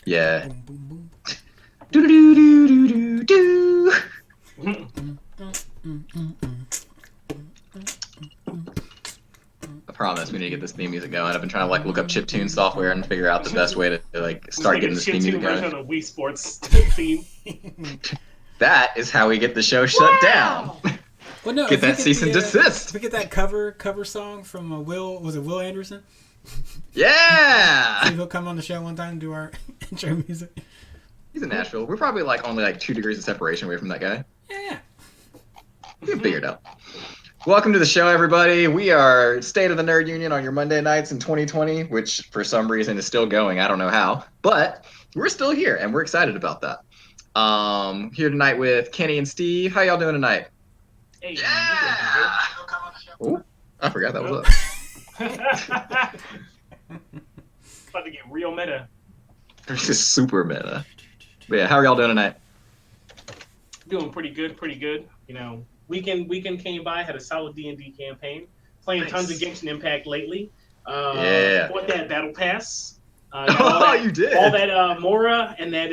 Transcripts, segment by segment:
Yeah. Boom, boom, boom. Do do do do do do. I promise we need to get this theme music going. I've been trying to like look up chiptune software and figure out the best way to like start getting this theme music going. On a Wii Sports theme. That is how we get the show shut down. Well, no, Get that cease and desist. If we get that cover song from Will Anderson? Yeah. See if he'll come on the show one time and do our intro music. He's in Nashville. We're probably like only like 2 degrees of separation away from that guy. Yeah. We can figure it out. Welcome to the show, everybody. We are State of the Nerd Union on your Monday nights in 2020, which for some reason is still going. I don't know how, but we're still here and we're excited about that. Here tonight with Kenny and Steve. How y'all doing tonight? Hey, Yeah. Ooh, I forgot that was up. About to get real meta. This is super meta. But yeah, how are y'all doing tonight? Doing pretty good. You know, weekend came by, had a solid D&D campaign, playing tons of Genshin Impact lately. Bought that Battle Pass. You did. All that Mora and that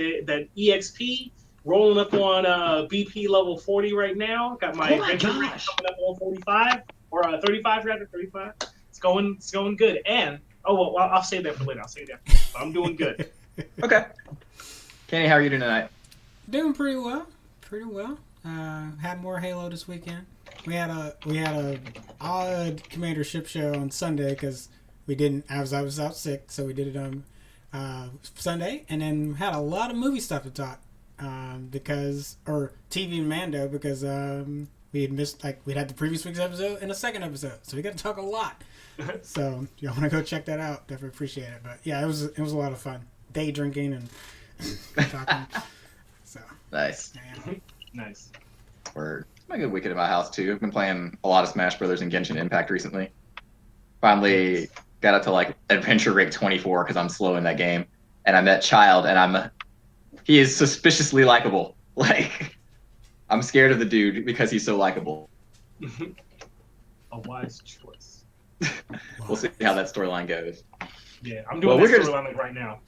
EXP rolling up on BP level 40 right now. Got my adventure coming up on 45 or 35 rather. 35. It's going good. And I'll save that for later. But I'm doing good. Okay. Kenny, how are you doing tonight? Doing pretty well. Had more Halo this weekend. We had a odd Commander ship show on Sunday because I was out sick, so we did it on Sunday, and then had a lot of movie stuff to talk or TV and Mando because we had missed we'd had the previous week's episode and a second episode, so we got to talk a lot. So if you want to go check that out, definitely appreciate it. But yeah, it was a lot of fun. Day drinking and talking. So Nice. yeah. Nice. It's been a good weekend at my house too. I've been playing a lot of Smash Brothers and Genshin Impact recently. Finally got up to like adventure rate 24 because I'm slow in that game, and I met Child, and he is suspiciously likable. Like, I'm scared of the dude because he's so likable. A wise choice. We'll see how that storyline goes. Yeah, I'm doing that storyline right now.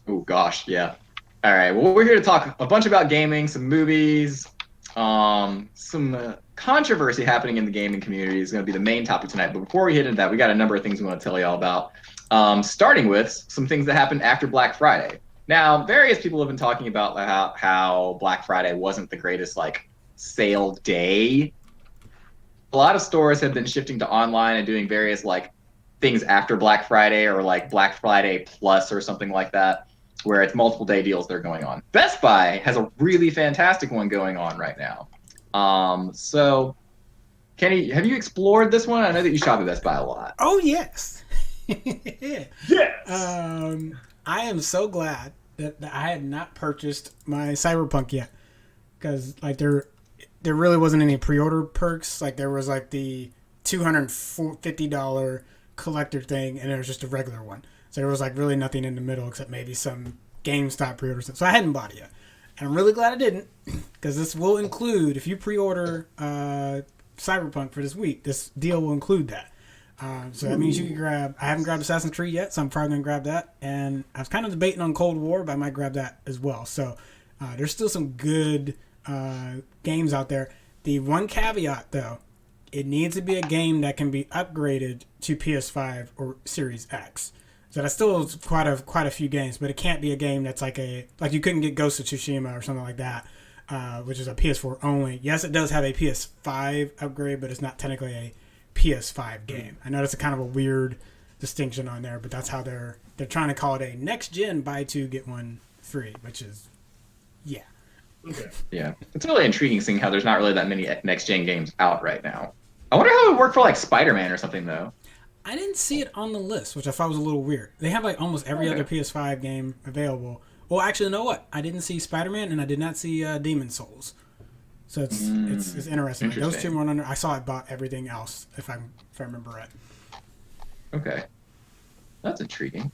Oh gosh, yeah. All right, well, we're here to talk a bunch about gaming, some movies, some controversy happening in the gaming community is going to be the main topic tonight. But before we hit into that, we got a number of things we want to tell y'all about, starting with some things that happened after Black Friday. Now, various people have been talking about how Black Friday wasn't the greatest, sale day. A lot of stores have been shifting to online and doing various, things after Black Friday or, Black Friday Plus or something like that, where it's multiple day deals that are going on. Best Buy has a really fantastic one going on right now. So, Kenny, have you explored this one? I know that you shop at Best Buy a lot. Oh, yes. Yes. I am so glad that I had not purchased my Cyberpunk yet, because there really wasn't any pre-order perks. There was the $250 collector thing, and there was just a regular one. So there was really nothing in the middle except maybe some GameStop pre-orders. So I hadn't bought it yet. And I'm really glad I didn't, because this will include, if you pre-order Cyberpunk for this week, this deal will include that. So that means you can grab, I haven't grabbed Assassin's Creed yet, so I'm probably going to grab that. And I was kind of debating on Cold War, but I might grab that as well. So there's still some good games out there. The one caveat, though, it needs to be a game that can be upgraded to PS5 or Series X. So that's still quite a few games, but it can't be a game that's you couldn't get Ghost of Tsushima or something like that, which is a PS4 only. Yes, it does have a PS5 upgrade, but it's not technically a PS5 game. I know that's a kind of a weird distinction on there, but that's how they're trying to call it a next gen buy two get one free, which is yeah. Okay. Yeah, it's really intriguing seeing how there's not really that many next gen games out right now. I wonder how it would work for Spider-Man or something though. I didn't see it on the list, which I thought was a little weird. They have almost every other PS5 game available. Well, actually, you know what? I didn't see Spider-Man, and I did not see Demon's Souls. So it's interesting. Those two were under. I saw it bought everything else, if I remember right. Okay, that's intriguing.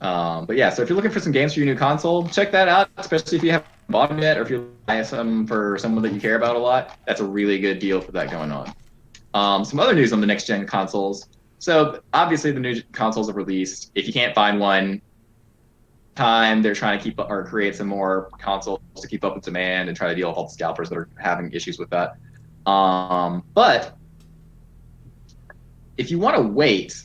But yeah, so if you're looking for some games for your new console, check that out. Especially if you haven't bought them yet, or if you're buying some for someone that you care about a lot, that's a really good deal for that going on. Some other news on the next gen consoles. So obviously the new consoles have released. If you can't find one, they're trying to keep or create some more consoles to keep up with demand and try to deal with all the scalpers that are having issues with that. But if you want to wait,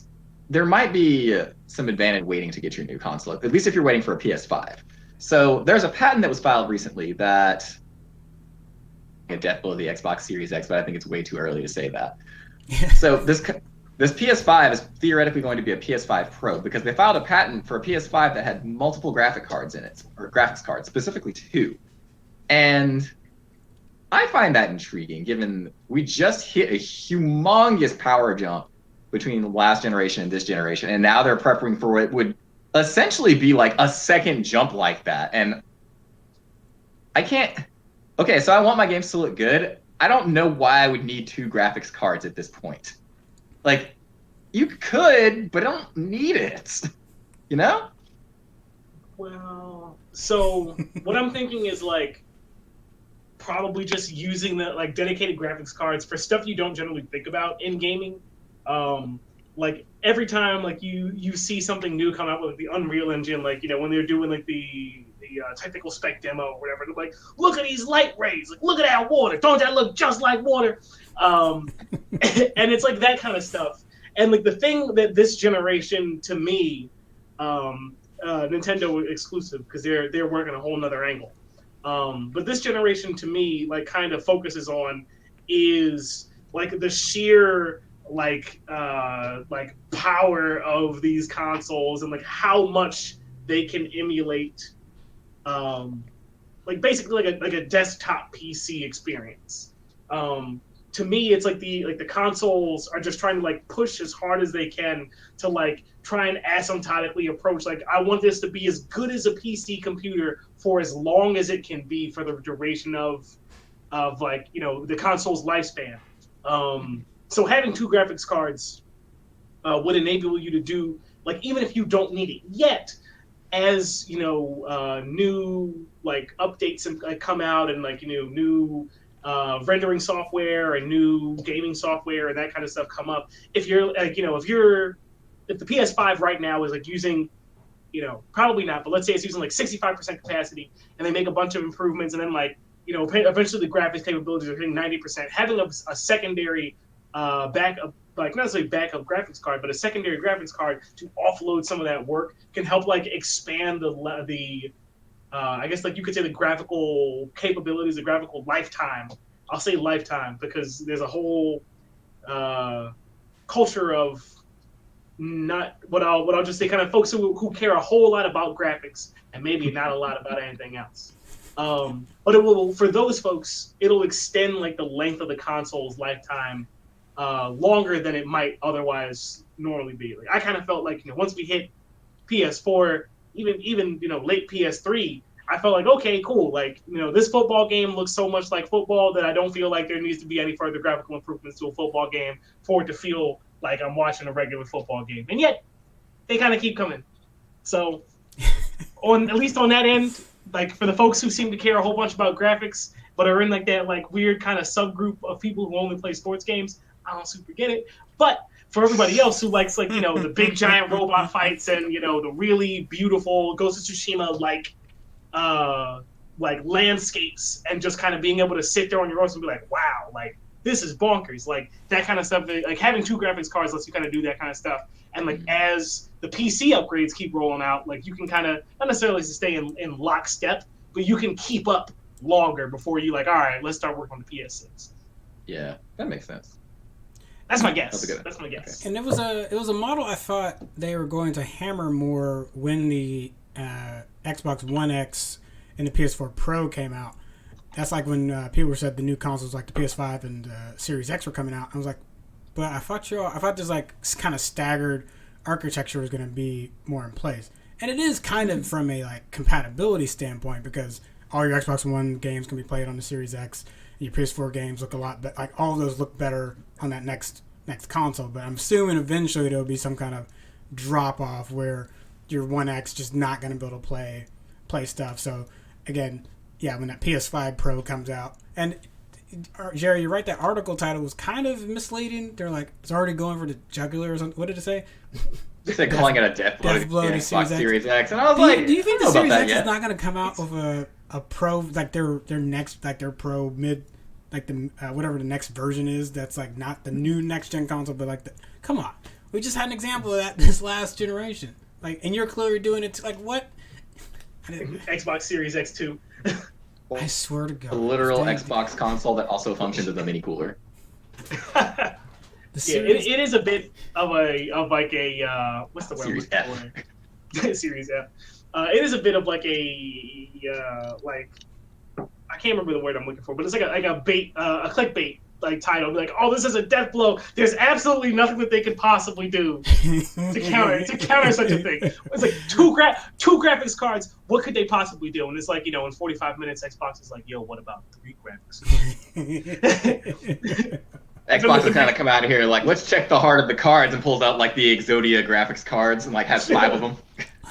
there might be some advantage waiting to get your new console, at least if you're waiting for a PS5. So there's a patent that was filed recently that a death blow the Xbox Series X, but I think it's way too early to say that. So this PS5 is theoretically going to be a PS5 Pro because they filed a patent for a PS5 that had multiple graphic cards in it, or graphics cards, specifically 2. And I find that intriguing, given we just hit a humongous power jump between the last generation and this generation, and now they're preparing for what would essentially be like a second jump like that. And I can't... Okay, so I want my games to look good. I don't know why I would need 2 graphics cards at this point. Like, you could, but I don't need it. You know? Well, so what I'm thinking is like probably just using the like dedicated graphics cards for stuff you don't generally think about in gaming. Like every time like you see something new come out with the Unreal Engine, like when they're doing like the technical spec demo or whatever, they're like, look at these light rays, like look at that water, don't that look just like water? And it's like that kind of stuff. And like the thing that this generation to me, Nintendo exclusive because they're working a whole nother angle. But this generation to me like kind of focuses on is like the sheer like power of these consoles and like how much they can emulate like basically like a desktop PC experience. To me it's like the consoles are just trying to like push as hard as they can to like try and asymptotically approach like I want this to be as good as a PC computer for as long as it can be for the duration of like the console's lifespan. So having 2 graphics cards would enable you to do like even if you don't need it yet, as new like updates come out and like new rendering software and new gaming software and that kind of stuff come up. If you're like if the PS5 right now is like using probably not, but let's say it's using like 65% capacity and they make a bunch of improvements and then like eventually the graphics capabilities are hitting 90%, having a secondary backup, like not necessarily backup graphics card, but a secondary graphics card to offload some of that work can help like expand the I guess like you could say the graphical capabilities, the graphical lifetime. I'll say lifetime because there's a whole culture of not what I'll just say kind of folks who care a whole lot about graphics and maybe not a lot about anything else. But it will, for those folks, it'll extend like the length of the console's lifetime longer than it might otherwise normally be. Like I kind of felt like once we hit PS4, even late PS3, I felt like okay, cool. Like this football game looks so much like football that I don't feel like there needs to be any further graphical improvements to a football game for it to feel like I'm watching a regular football game. And yet they kind of keep coming. So at least on that end, like for the folks who seem to care a whole bunch about graphics but are in like that like weird kind of subgroup of people who only play sports games, I don't super get it. But for everybody else who likes like the big giant robot fights and the really beautiful Ghost of Tsushima like landscapes and just kind of being able to sit there on your horse and be like, wow, like this is bonkers, like that kind of stuff. Like having 2 graphics cards lets you kind of do that kind of stuff. And like as the PC upgrades keep rolling out, like you can kind of not necessarily stay in lockstep, but you can keep up longer before you like, all right, let's start working on the PS6. Yeah, that makes sense. That's my guess. That's my guess. Okay. And it was a model I thought they were going to hammer more when the Xbox One X and the PS4 Pro came out. That's like when people said the new consoles like the PS5 and Series X were coming out. I was like, but I thought this like kind of staggered architecture was going to be more in place. And it is kind of from a like compatibility standpoint because all your Xbox One games can be played on the Series X. Your PS4 games look a lot better. Like all of those look better on that next console. But I'm assuming eventually there'll be some kind of drop off where your One X just not going to be able to play stuff. So again, yeah, when that PS5 Pro comes out, and Jerry, you're right. That article title was kind of misleading. They're like, it's already going for the jugular or something. What did it say? They said calling it a death blow to Xbox Series X, and I was like, do you think the Series X is not going to come out It's- with a pro, like their next, like their pro mid, like the whatever the next version is? That's like not the new next gen console, but like the. Come on, we just had an example of that this last generation. Like, and you're clearly doing it. Like what? Xbox Series X2. I swear to God, a literal Damn. Xbox console that also functions as a mini cooler. The Yeah, Series, it is a bit of like a what's the word? Series I'm looking for? Series F. It is a bit of like a like I can't remember the word I'm looking for, but it's like a bait, a clickbait like title. Like, oh, this is a death blow. There's absolutely nothing that they could possibly do to counter such a thing. It's like two graphics cards. What could they possibly do? And it's like, in 45 minutes, Xbox is like, yo, what about 3 graphics? Xbox will kind of come out of here like, let's check the heart of the cards, and pulls out like the Exodia graphics cards and like has 5 of them.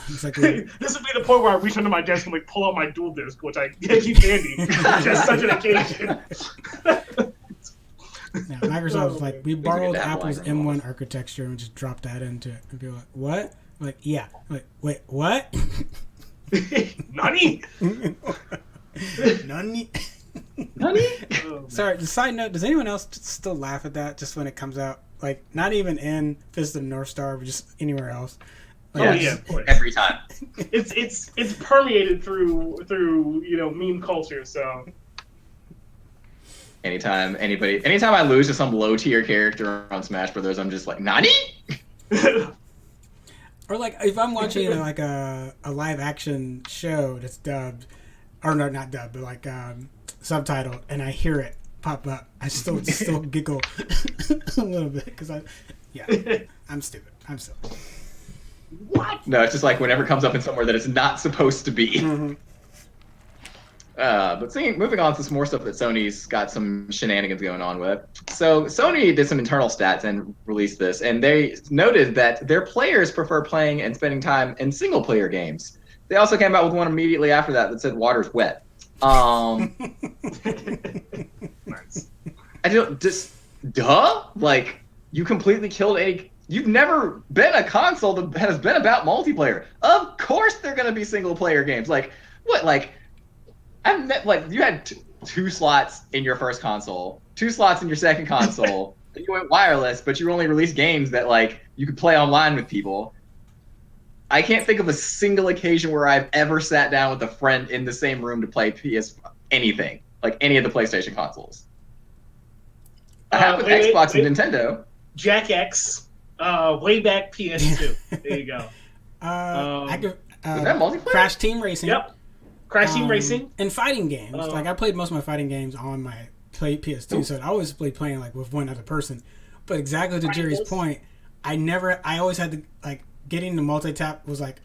It's like This would be the point where I reach under my desk and like pull out my dual disc, which I keep handy, just such an occasion. yeah, Microsoft was like, we borrowed that Apple's line remote. M1 architecture and just dropped that into it. And people are like, what? I'm like, yeah. I'm like, wait, what? Nani? Nani? Honey? Oh, Sorry, the side note, does anyone else still laugh at that just when it comes out? Like, not even in Fist of the North Star, but just anywhere else. Like, Oh, Yes. yeah, of course. Every time. It's permeated through meme culture. So Anytime I lose to some low tier character on Smash Brothers, I'm just like, Nani? Or like, if I'm watching like a live action show that's dubbed, or no, not dubbed, but like subtitled, and I hear it pop up, I still giggle a little bit because I'm stupid. I'm silly. what? No, it's just like whenever it comes up in somewhere that it's not supposed to be. Mm-hmm. But moving on to some more stuff that Sony's got some shenanigans going on with. So Sony did some internal stats and released this, and they noted that their players prefer playing and spending time in single-player games. They also came out with one immediately after that said "Water's wet." Nice. I don't just like you completely killed a. You've never been a console that has been about multiplayer. Of course, they're gonna be single-player games. Like what? Like. You had 2 slots in your first console, 2 slots in your second console. You went wireless, but you only released games that like you could play online with people. I can't think of a single occasion where I've ever sat down with a friend in the same room to play anything, like any of the PlayStation consoles. I have with Xbox and Nintendo. Jack X, way back PS2. There you go. I could Was that multiplayer? Crash Team Racing. Yep. Crash Team Racing. And fighting games. Like I played most of my fighting games on my PS2, so I always playing like with one other person. But exactly to Jerry's point, I always had to like getting the multi-tap was like,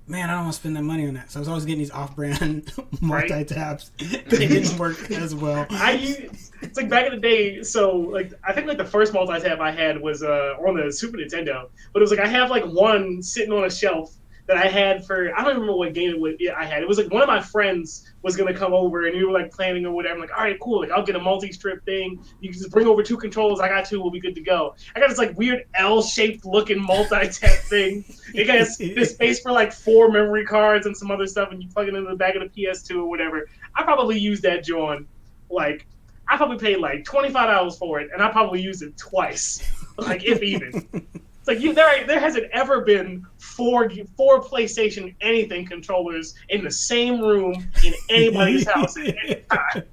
man, I don't want to spend that money on that. So I was always getting these off-brand multi-taps. They didn't work as well. It's like back in the day. So like I think like the first multi-tap I had was on the Super Nintendo, but it was like I have like one sitting on a shelf that I had for, I don't remember what game I had. It was like one of my friends was going to come over and we were like planning or whatever. I'm like, all right, cool. Like I'll get a multi-strip thing. You can just bring over 2 controllers. I got 2. We'll be good to go. I got this like weird L-shaped looking multi-tap thing. It got this space for like 4 memory cards and some other stuff, and you plug it into the back of the PS2 or whatever. I probably used that joint. Like I probably paid like $25 for it, and I probably used it twice, like if even. It's like there hasn't ever been 4 PlayStation anything controllers in the same room in anybody's house at any time.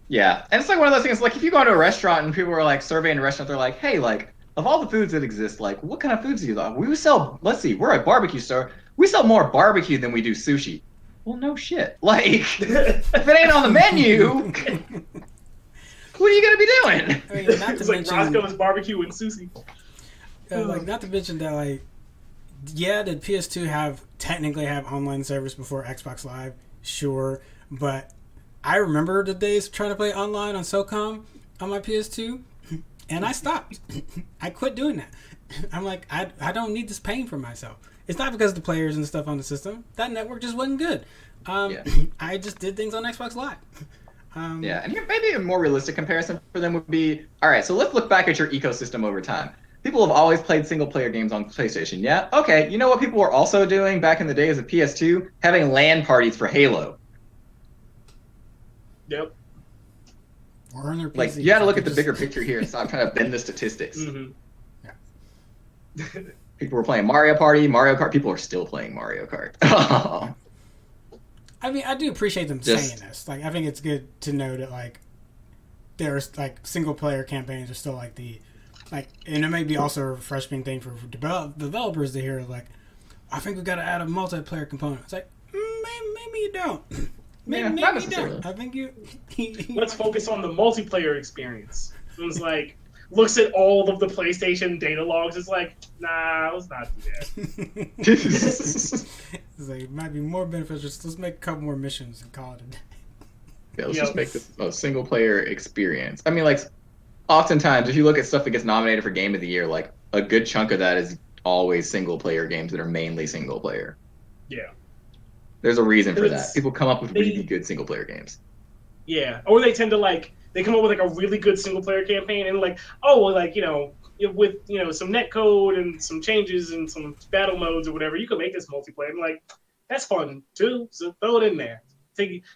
Yeah, and it's like one of those things. Like if you go to a restaurant and people are like surveying a restaurant, they're like, "Hey, like of all the foods that exist, like what kind of foods do you like? We sell. Let's see, we're a barbecue store. We sell more barbecue than we do sushi. Well, no shit. Like if it ain't on the menu, what are you gonna be doing? I mean, not to It's like mention, Roscoe's Barbecue and Sushi. like not to mention that like, yeah, did PS2 technically have online service before Xbox Live? Sure, but I remember the days trying to play online on SOCOM on my PS2, and I stopped. I quit doing that. I'm like, I don't need this pain for myself. It's not because of the players and stuff on the system. That network just wasn't good. Yeah. I just did things on Xbox Live. Yeah, and maybe a more realistic comparison for them would be, all right, so let's look back at your ecosystem over time. People have always played single-player games on PlayStation, yeah? Okay, you know what people were also doing back in the days of PS2? Having LAN parties for Halo. Yep. Or on their PCs. Like, you got to look at the bigger picture here and stop trying to bend the statistics. Mm-hmm. Yeah. People were playing Mario Party, Mario Kart. People are still playing Mario Kart. I mean, I do appreciate them saying this. Like, I think it's good to know that, like, there's, like, single-player campaigns are still, like, and it may be also a refreshing thing for developers to hear, like, I think we got to add a multiplayer component. It's like, maybe you don't. Maybe you don't. I think you... Let's focus on the multiplayer experience. It's like, looks at all of the PlayStation data logs. It's like, nah, let's not do that. It's like, it might be more beneficial. Let's make a couple more missions and call it a day. Yeah, let's just make this a single-player experience. I mean, like, oftentimes, if you look at stuff that gets nominated for Game of the Year, like, a good chunk of that is always single-player games that are mainly single-player. Yeah. There's a reason for that. People come up with really good single-player games. Yeah, or they tend to, like, they come up with, like, a really good single-player campaign and, like, oh, well, like, you know, with, you know, some netcode and some changes and some battle modes or whatever, you can make this multiplayer. I'm like, that's fun, too, so throw it in there.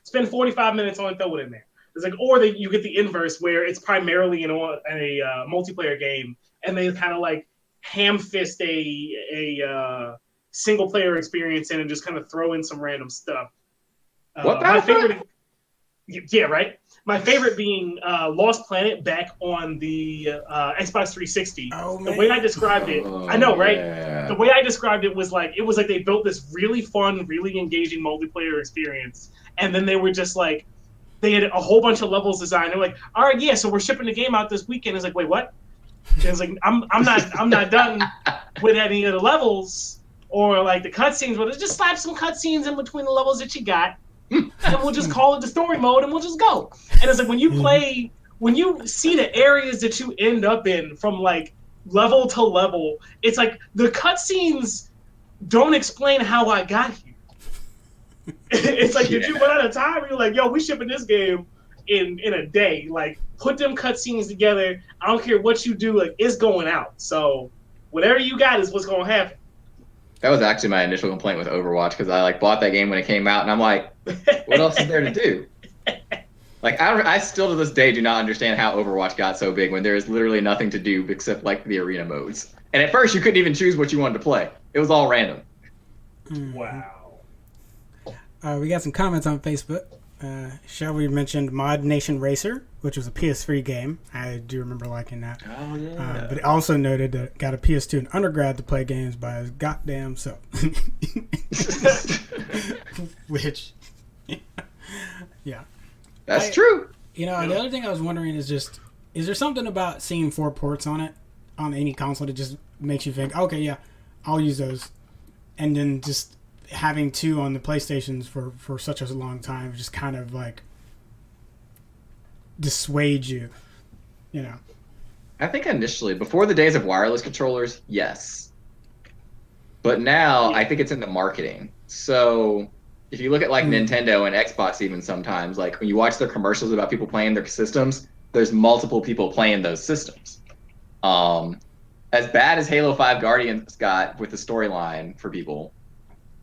Spend 45 minutes on it, throw it in there. It's like, or you get the inverse where it's primarily in a multiplayer game, and they kind of like ham-fist a single player experience in and just kind of throw in some random stuff. My favorite, yeah, right. My favorite being Lost Planet back on the Xbox 360. Oh, the way I described it, I know, right? Yeah. The way I described it was like they built this really fun, really engaging multiplayer experience, and then they were just like, they had a whole bunch of levels designed. They're like, all right, yeah, so we're shipping the game out this weekend. It's like, wait, what? And it's like, I'm not done with any of the levels or like the cutscenes. But just slap some cutscenes in between the levels that you got, and we'll just call it the story mode, and we'll just go. And it's like when you see the areas that you end up in from like level to level, it's like the cutscenes don't explain how I got here. It's like, did you run out of time? You're like, yo, we shipping this game in a day. Like, put them cutscenes together. I don't care what you do. Like, it's going out. So whatever you got is what's going to happen. That was actually my initial complaint with Overwatch, because I like bought that game when it came out, and I'm like, what else is there to do? Like, I still to this day do not understand how Overwatch got so big when there is literally nothing to do except like the arena modes. And at first, you couldn't even choose what you wanted to play. It was all random. Wow. We got some comments on Facebook. Shelby mentioned Mod Nation Racer, which was a PS3 game. I do remember liking that. Oh, yeah. But it also noted that it got a PS2 in undergrad to play games by his goddamn self. Which, yeah. That's true. You know, the other thing I was wondering is just, is there something about seeing 4 ports on it, on any console, that just makes you think, okay, yeah, I'll use those. And then just having 2 on the PlayStations for such a long time just kind of like dissuade you, you know. I think initially, before the days of wireless controllers, yes. But now, I think it's in the marketing. So if you look at like Nintendo and Xbox even sometimes, like when you watch their commercials about people playing their systems, there's multiple people playing those systems. As bad as Halo 5 Guardians got with the storyline for people,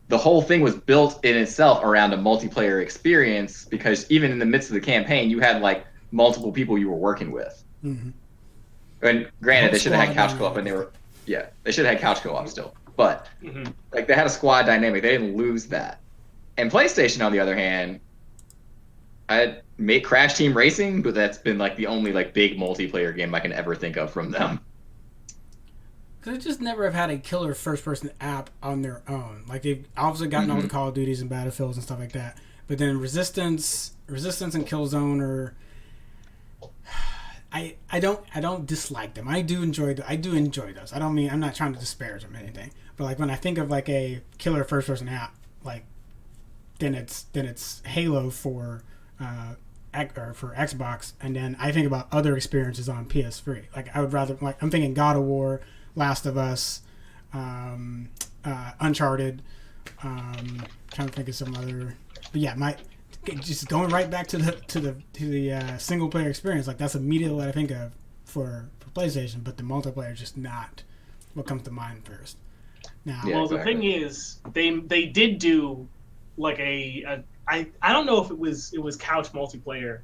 the whole thing was built in itself around a multiplayer experience, because even in the midst of the campaign, you had like multiple people you were working with. Mm-hmm. And granted, they should have had couch co-op when they were, they should have had couch co-op still. But like they had a squad dynamic. They didn't lose that. And PlayStation, on the other hand, I made Crash Team Racing, but that's been like the only like big multiplayer game I can ever think of from them. Because they just never have had a killer first-person app on their own. Like, they've obviously gotten all the Call of Duties and Battlefields and stuff like that. But then Resistance and Killzone are... I don't dislike them. I do enjoy those. I'm not trying to disparage them or anything. But, like, when I think of, like, a killer first-person app, like, then it's Halo for Xbox, and then I think about other experiences on PS3. Like, I would rather... Like, I'm thinking God of War, Last of Us, Uncharted, trying to think of some other, but yeah, just going right back to the single player experience. Like that's immediately what I think of for PlayStation, but the multiplayer is just not what comes to mind first. Now, well, the thing is, they did do like I don't know if it was couch multiplayer,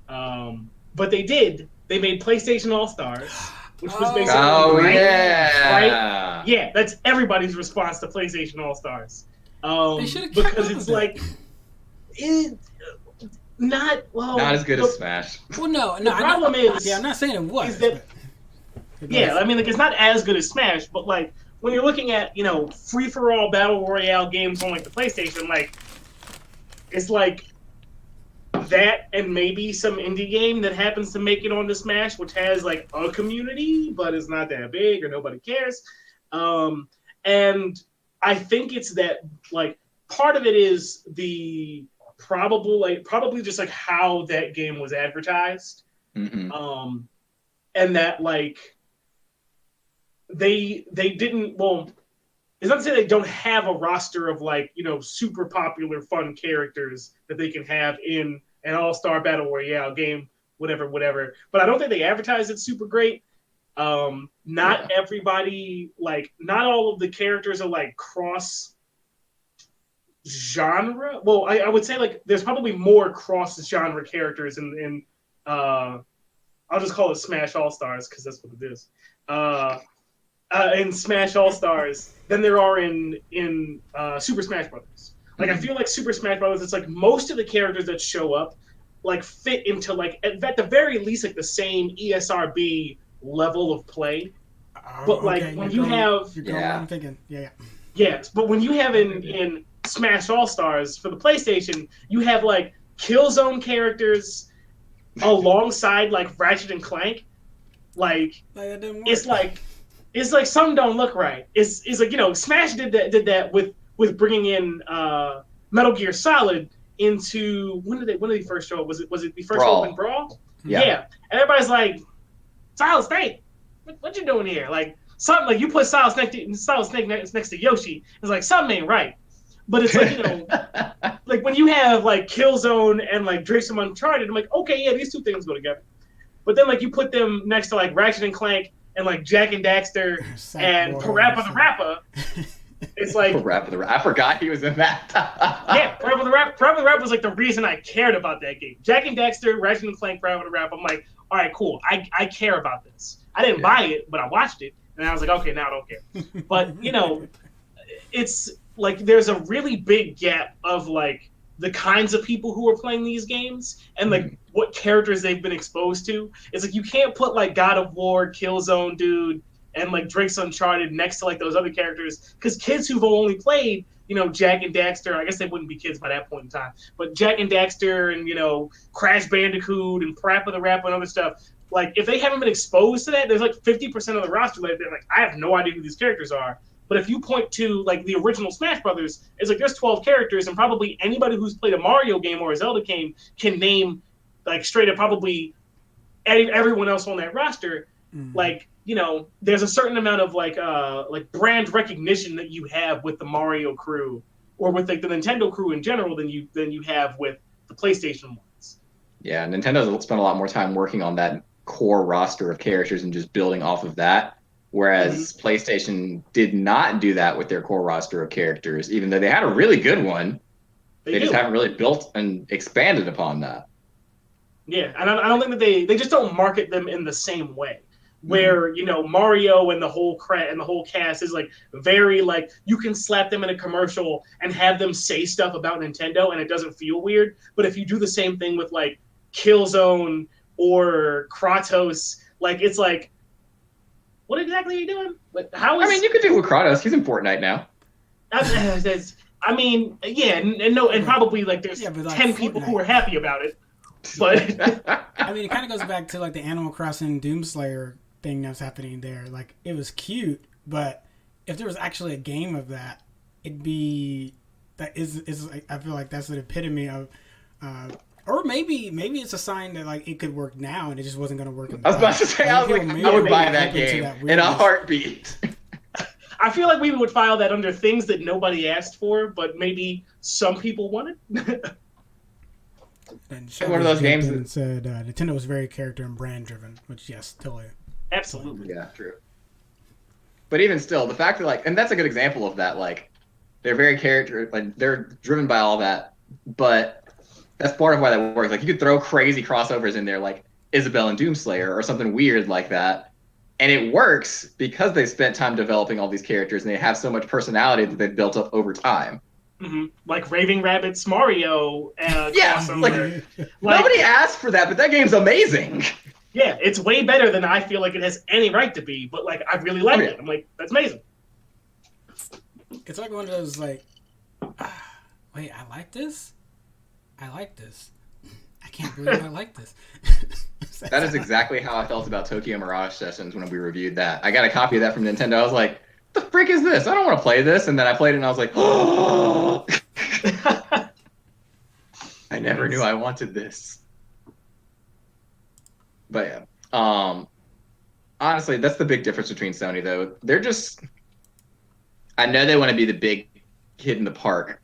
but they made PlayStation All Stars, which was basically right? Yeah, that's everybody's response to PlayStation All Stars. Because it's like not as good as Smash. Well, no. The problem is, I'm not saying it was. I mean, like it's not as good as Smash, but like when you're looking at free for all battle royale games on like the PlayStation, like it's like that and maybe some indie game that happens to make it onto Smash, which has like a community, but it's not that big or nobody cares. And I think it's that like part of it is the probably just like how that game was advertised, and that like they didn't. Well, it's not to say they don't have a roster of like super popular fun characters that they can have in an all-star battle royale game, whatever. But I don't think they advertised it super great. Not everybody, like, not all of the characters are like cross genre. Well, I would say like there's probably more cross genre characters in I'll just call it Smash All Stars because that's what it is. In Smash All Stars than there are in Super Smash Brothers. Like I feel like Super Smash Brothers, it's like most of the characters that show up like fit into like at the very least like the same ESRB level of play. But like when you have I'm thinking but when you have in Smash All Stars for the PlayStation, you have like Killzone characters alongside like Ratchet and Clank. Like it's like some don't look right. It's like Smash did that with bringing in Metal Gear Solid into when did they first show up? Was it the first open Brawl? Yeah. And everybody's like, Solid Snake, what you doing here? Like something like you put Solid Snake next to Yoshi. It's like something ain't right. But it's like like when you have like Killzone and like Drake's from Uncharted, I'm like, okay, yeah, these two things go together. But then like you put them next to like Ratchet and Clank and like Jack and Daxter and Parappa the Rapper. It's like I forgot he was in that. Yeah, Parappa the Rapper was like the reason I cared about that game. Jack and Daxter, Ratchet and Clank, Parappa the Rapper. I'm like, all right, cool. I care about this. I didn't buy it, but I watched it, and I was like, okay, now I don't care. But it's like there's a really big gap of like the kinds of people who are playing these games and like what characters they've been exposed to. It's like you can't put like God of War, Killzone dude, and like Drake's Uncharted next to like those other characters because kids who've only played Jack and Daxter, I guess they wouldn't be kids by that point in time, but Jack and Daxter and Crash Bandicoot and Parappa the Rapper and other stuff, like if they haven't been exposed to that, there's like 50% of the roster like they're like, I have no idea who these characters are. But if you point to like the original Smash Brothers, it's like there's 12 characters, and probably anybody who's played a Mario game or a Zelda game can name like straight up probably everyone else on that roster. Like there's a certain amount of like brand recognition that you have with the Mario crew or with like the Nintendo crew in general than you have with the PlayStation ones. Yeah, Nintendo's spent a lot more time working on that core roster of characters and just building off of that. Whereas PlayStation did not do that with their core roster of characters, even though they had a really good one. They just haven't really built and expanded upon that. Yeah, and I don't think that they just don't market them in the same way. Where Mario and the whole cast is like very like you can slap them in a commercial and have them say stuff about Nintendo and it doesn't feel weird. But if you do the same thing with like Killzone or Kratos, like it's like, what exactly are you doing? But how is? I mean, you could do it with Kratos. He's in Fortnite now. I mean, yeah, and probably like there's 10 people who are happy about it. But I mean, it kind of goes back to like the Animal Crossing Doomslayer thing that's happening there. Like it was cute, but if there was actually a game of that, it'd be that is I feel like that's the epitome of. Or maybe it's a sign that like it could work now and it just wasn't going to work. I was about to say, I would buy that game in a heartbeat. I feel like we would file that under things that nobody asked for, but maybe some people wanted. Then One of those games that said Nintendo was very character and brand driven, which yes, totally. Absolutely. Yeah, true. But even still, the fact that like, and that's a good example of that. Like, they're very character, like they're driven by all that. But that's part of why that works. Like, you could throw crazy crossovers in there, like Isabelle and Doomslayer, or something weird like that, and it works because they spent time developing all these characters and they have so much personality that they've built up over time. Mm-hmm. Like Raving Rabbit's Mario Yeah, crossover. Nobody asked for that, but that game's amazing. Yeah, it's way better than I feel like it has any right to be. But like, I really like it. I'm like, that's amazing. It's like one of those like, wait, I like this. I like this. I can't believe I like this. That is exactly how I felt about Tokyo Mirage Sessions when we reviewed that. I got a copy of that from Nintendo. I was like, the frick is this? I don't want to play this. And then I played it and I was like, oh, I never knew I wanted this. But yeah, honestly, that's the big difference between Sony, though. They're just, I know they want to be the big kid in the park,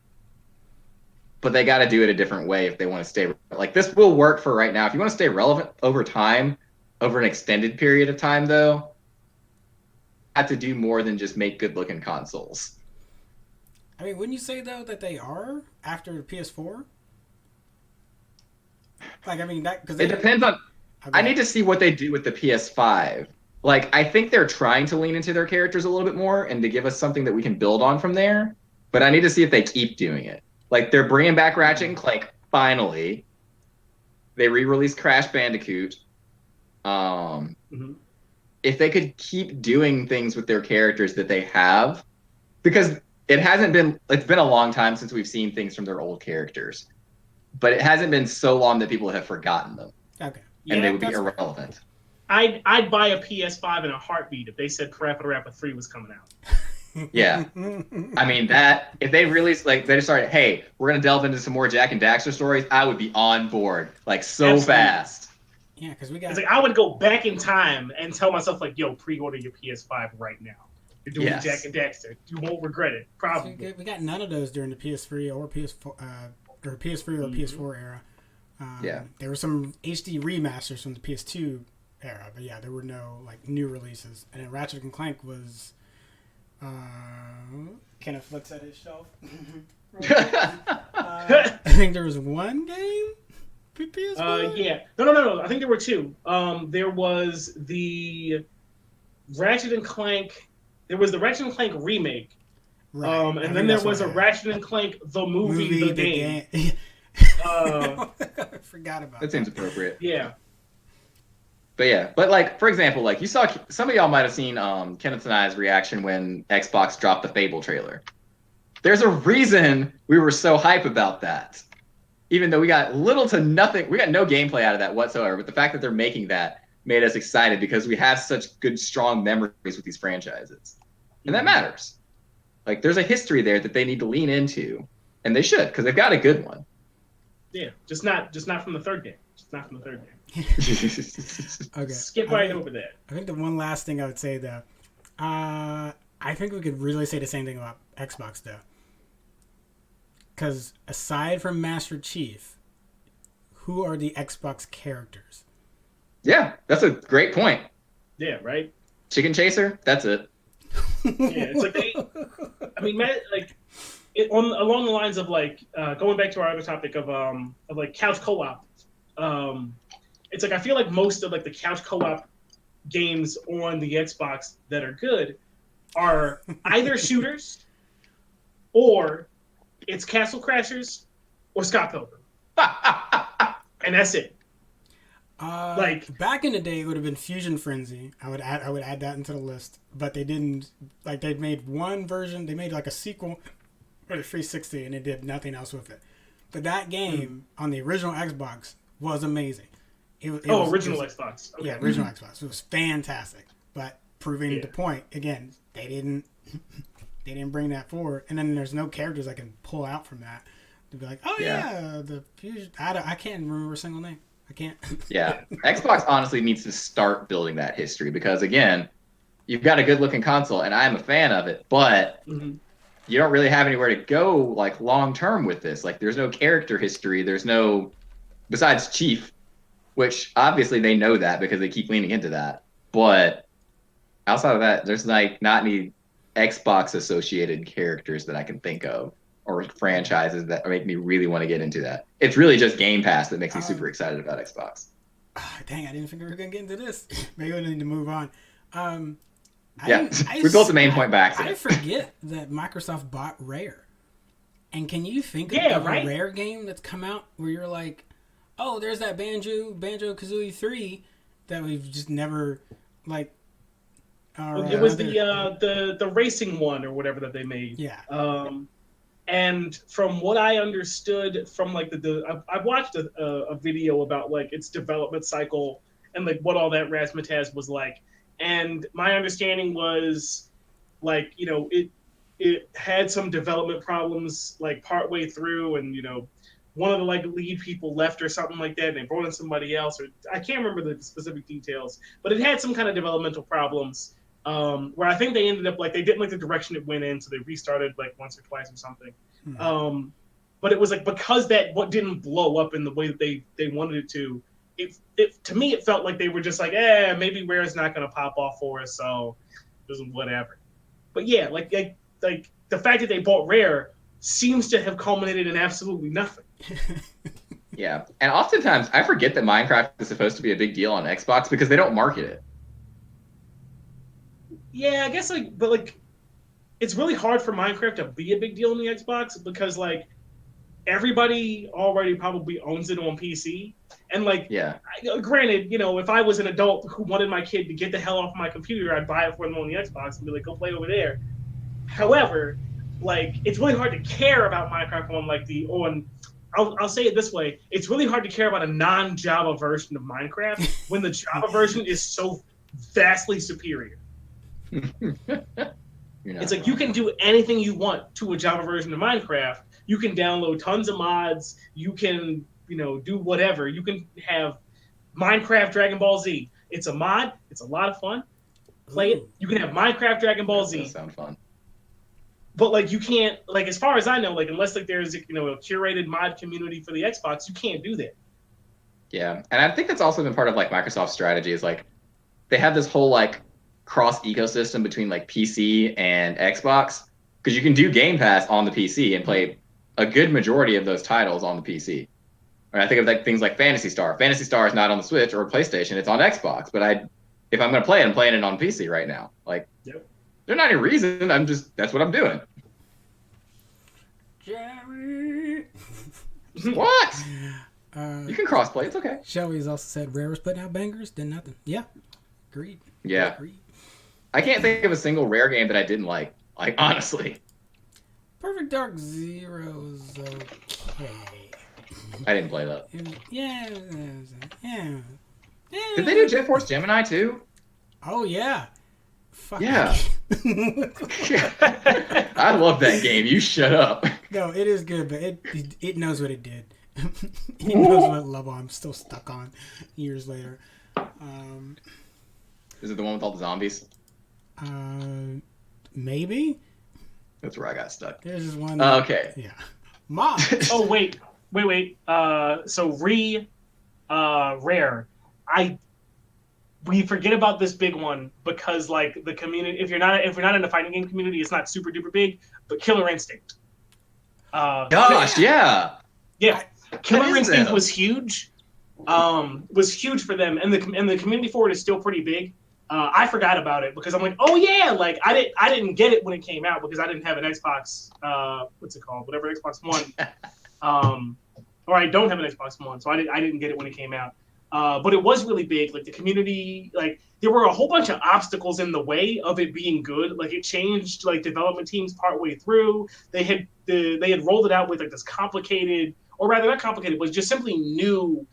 but they got to do it a different way if they want to stay. Like, this will work for right now. If you want to stay relevant over time, over an extended period of time, though, have to do more than just make good-looking consoles. I mean, wouldn't you say though that they are after the PS4? Like, I mean, that because It depends on. Okay. I need to see what they do with the PS5. Like, I think they're trying to lean into their characters a little bit more and to give us something that we can build on from there. But I need to see if they keep doing it. Like, they're bringing back Ratchet and Clank finally. They re-released Crash Bandicoot. If they could keep doing things with their characters that they have, because it's been a long time since we've seen things from their old characters, but it hasn't been so long that people have forgotten them. Okay. And they would be irrelevant. I'd buy a PS5 in a heartbeat if they said Parappa the Rapper 3 was coming out. Yeah. I mean, that, if they released, like, they just started, hey, we're going to delve into some more Jack and Daxter stories, I would be on board, like, so Absolutely. fast. Yeah, because we got. It's like, I would go back in time and tell myself, like, yo, pre-order your PS5 right now. You're doing Jack and Daxter. You won't regret it, probably. We got none of those during the PS3 or PS4, or PS3 or PS4 era. Yeah. There were some HD remasters from the PS2 era, but yeah, there were no like new releases. And then Ratchet and Clank was. Kenneth looks at his shelf. I think there was one game. PS4? Yeah. No. I think there were two. There was the Ratchet and Clank. There was the Ratchet and Clank remake. Right. And then there was a Ratchet and Clank the movie the game. I forgot about that. Seems appropriate. Yeah. But like, for example, like, you saw, some of y'all might have seen Kenneth and I's reaction when Xbox dropped the Fable trailer. There's a reason we were so hype about that. Even though we got little to nothing, we got no gameplay out of that whatsoever, but the fact that they're making that made us excited because we have such good, strong memories with these franchises. And that matters. Like, there's a history there that they need to lean into, and they should, because they've got a good one. Yeah, just not from the third game. Just not from the third game. Okay. Skip right over that. I think the one last thing I would say, though, I think we could really say the same thing about Xbox, though. Because aside from Master Chief, who are the Xbox characters? Yeah, that's a great point. Yeah, right? Chicken Chaser, that's it. Yeah, it's like along the lines of like going back to our other topic of like couch co-op. It's like I feel like most of like the couch co-op games on the Xbox that are good are either shooters or it's Castle Crashers or Scott Pilgrim. And that's it. Like back in the day, it would have been Fusion Frenzy. I would add that into the list, but they didn't. Like, they made one version. They made like a sequel for the 360, and they did nothing else with it. But that game on the original Xbox was amazing. Original Xbox. Okay. Yeah, original Xbox. It was fantastic. But proving the point again, they didn't bring that forward. And then there's no characters I can pull out from that to be like, oh yeah, the Fusion. I can't remember a single name. I can't. Yeah. Xbox honestly needs to start building that history because, again, you've got a good-looking console, and I'm a fan of it, but you don't really have anywhere to go, like, long-term with this. Like, there's no character history. There's no besides Chief, which obviously they know that because they keep leaning into that. But outside of that, there's like not any Xbox associated characters that I can think of or franchises that make me really want to get into that. It's really just Game Pass that makes me super excited about Xbox. Dang, I didn't think we were gonna get into this. Maybe we need to move on. We built the main point by accident. I forget that Microsoft bought Rare. And can you think of a Rare game that's come out where you're like, oh, there's that Banjo-Kazooie 3 that we've just never, like... it was the racing one or whatever that they made. Yeah. And from what I understood from like I watched a video about like its development cycle and like what all that razzmatazz was like. And my understanding was like, you know, it had some development problems like partway through, and you know, one of the like lead people left or something like that, and they brought in somebody else, or I can't remember the specific details, but it had some kind of developmental problems where I think they ended up like they didn't like the direction it went in, so they restarted like once or twice or something. But it was like because that what didn't blow up in the way that they wanted it to. It to me it felt like they were just like, maybe Rare's not gonna pop off for us, so just whatever. But yeah, like the fact that they bought Rare seems to have culminated in absolutely nothing. Yeah, and oftentimes I forget that Minecraft is supposed to be a big deal on Xbox because they don't market it. Yeah, I guess but it's really hard for Minecraft to be a big deal on the Xbox because like everybody already probably owns it on PC. And like, granted, you know, if I was an adult who wanted my kid to get the hell off my computer, I'd buy it for them on the Xbox and be like, go play over there. However, like, it's really hard to care about Minecraft on I'll say it this way. It's really hard to care about a non-Java version of Minecraft when the Java version is so vastly superior. It's like you can do anything you want to a Java version of Minecraft. You can download tons of mods. You can, you know, do whatever. You can have Minecraft Dragon Ball Z. It's a mod. It's a lot of fun. Play it. You can have Minecraft Dragon Ball Z. That does sound fun. But like you can't, like as far as I know, like unless like there's, you know, a curated mod community for the Xbox, you can't do that. Yeah, and I think that's also been part of like Microsoft's strategy is like they have this whole like cross ecosystem between like PC and Xbox because you can do Game Pass on the PC and play a good majority of those titles on the PC. And I think of like things like Phantasy Star. Phantasy Star is not on the Switch or PlayStation; it's on Xbox. But if I'm going to play it, I'm playing it on PC right now. Like, there's not any reason. That's what I'm doing. Jerry. What? You can crossplay. It's okay. Shelby's also said Rare was putting out bangers, did nothing. Yeah, agreed. Yeah. Agreed. I can't think of a single Rare game that I didn't like. Like, honestly. Perfect Dark Zero's okay. I didn't play that. Yeah. Did they do Jet Force Gemini too? Oh yeah. Fuck yeah. I love that game. You shut up. No, it is good, but it knows what it did. It knows what level I'm still stuck on years later. Is it the one with all the zombies? Maybe. That's where I got stuck. There's this one. Okay. Yeah. Mom. Oh wait. So Rare. We forget about this big one because like the community. If we're not in the fighting game community, it's not super duper big. But Killer Instinct. Gosh, yeah. Killer Instinct was huge. Was huge for them, and the community for it is still pretty big. I forgot about it because I'm like, oh yeah, like I didn't get it when it came out because I didn't have an Xbox. What's it called? Whatever Xbox One. Or I don't have an Xbox One, so I didn't get it when it came out. But it was really big. Like the community, like there were a whole bunch of obstacles in the way of it being good. Like it changed like development teams partway through. They had rolled it out with like this complicated, or rather not complicated, but just simply new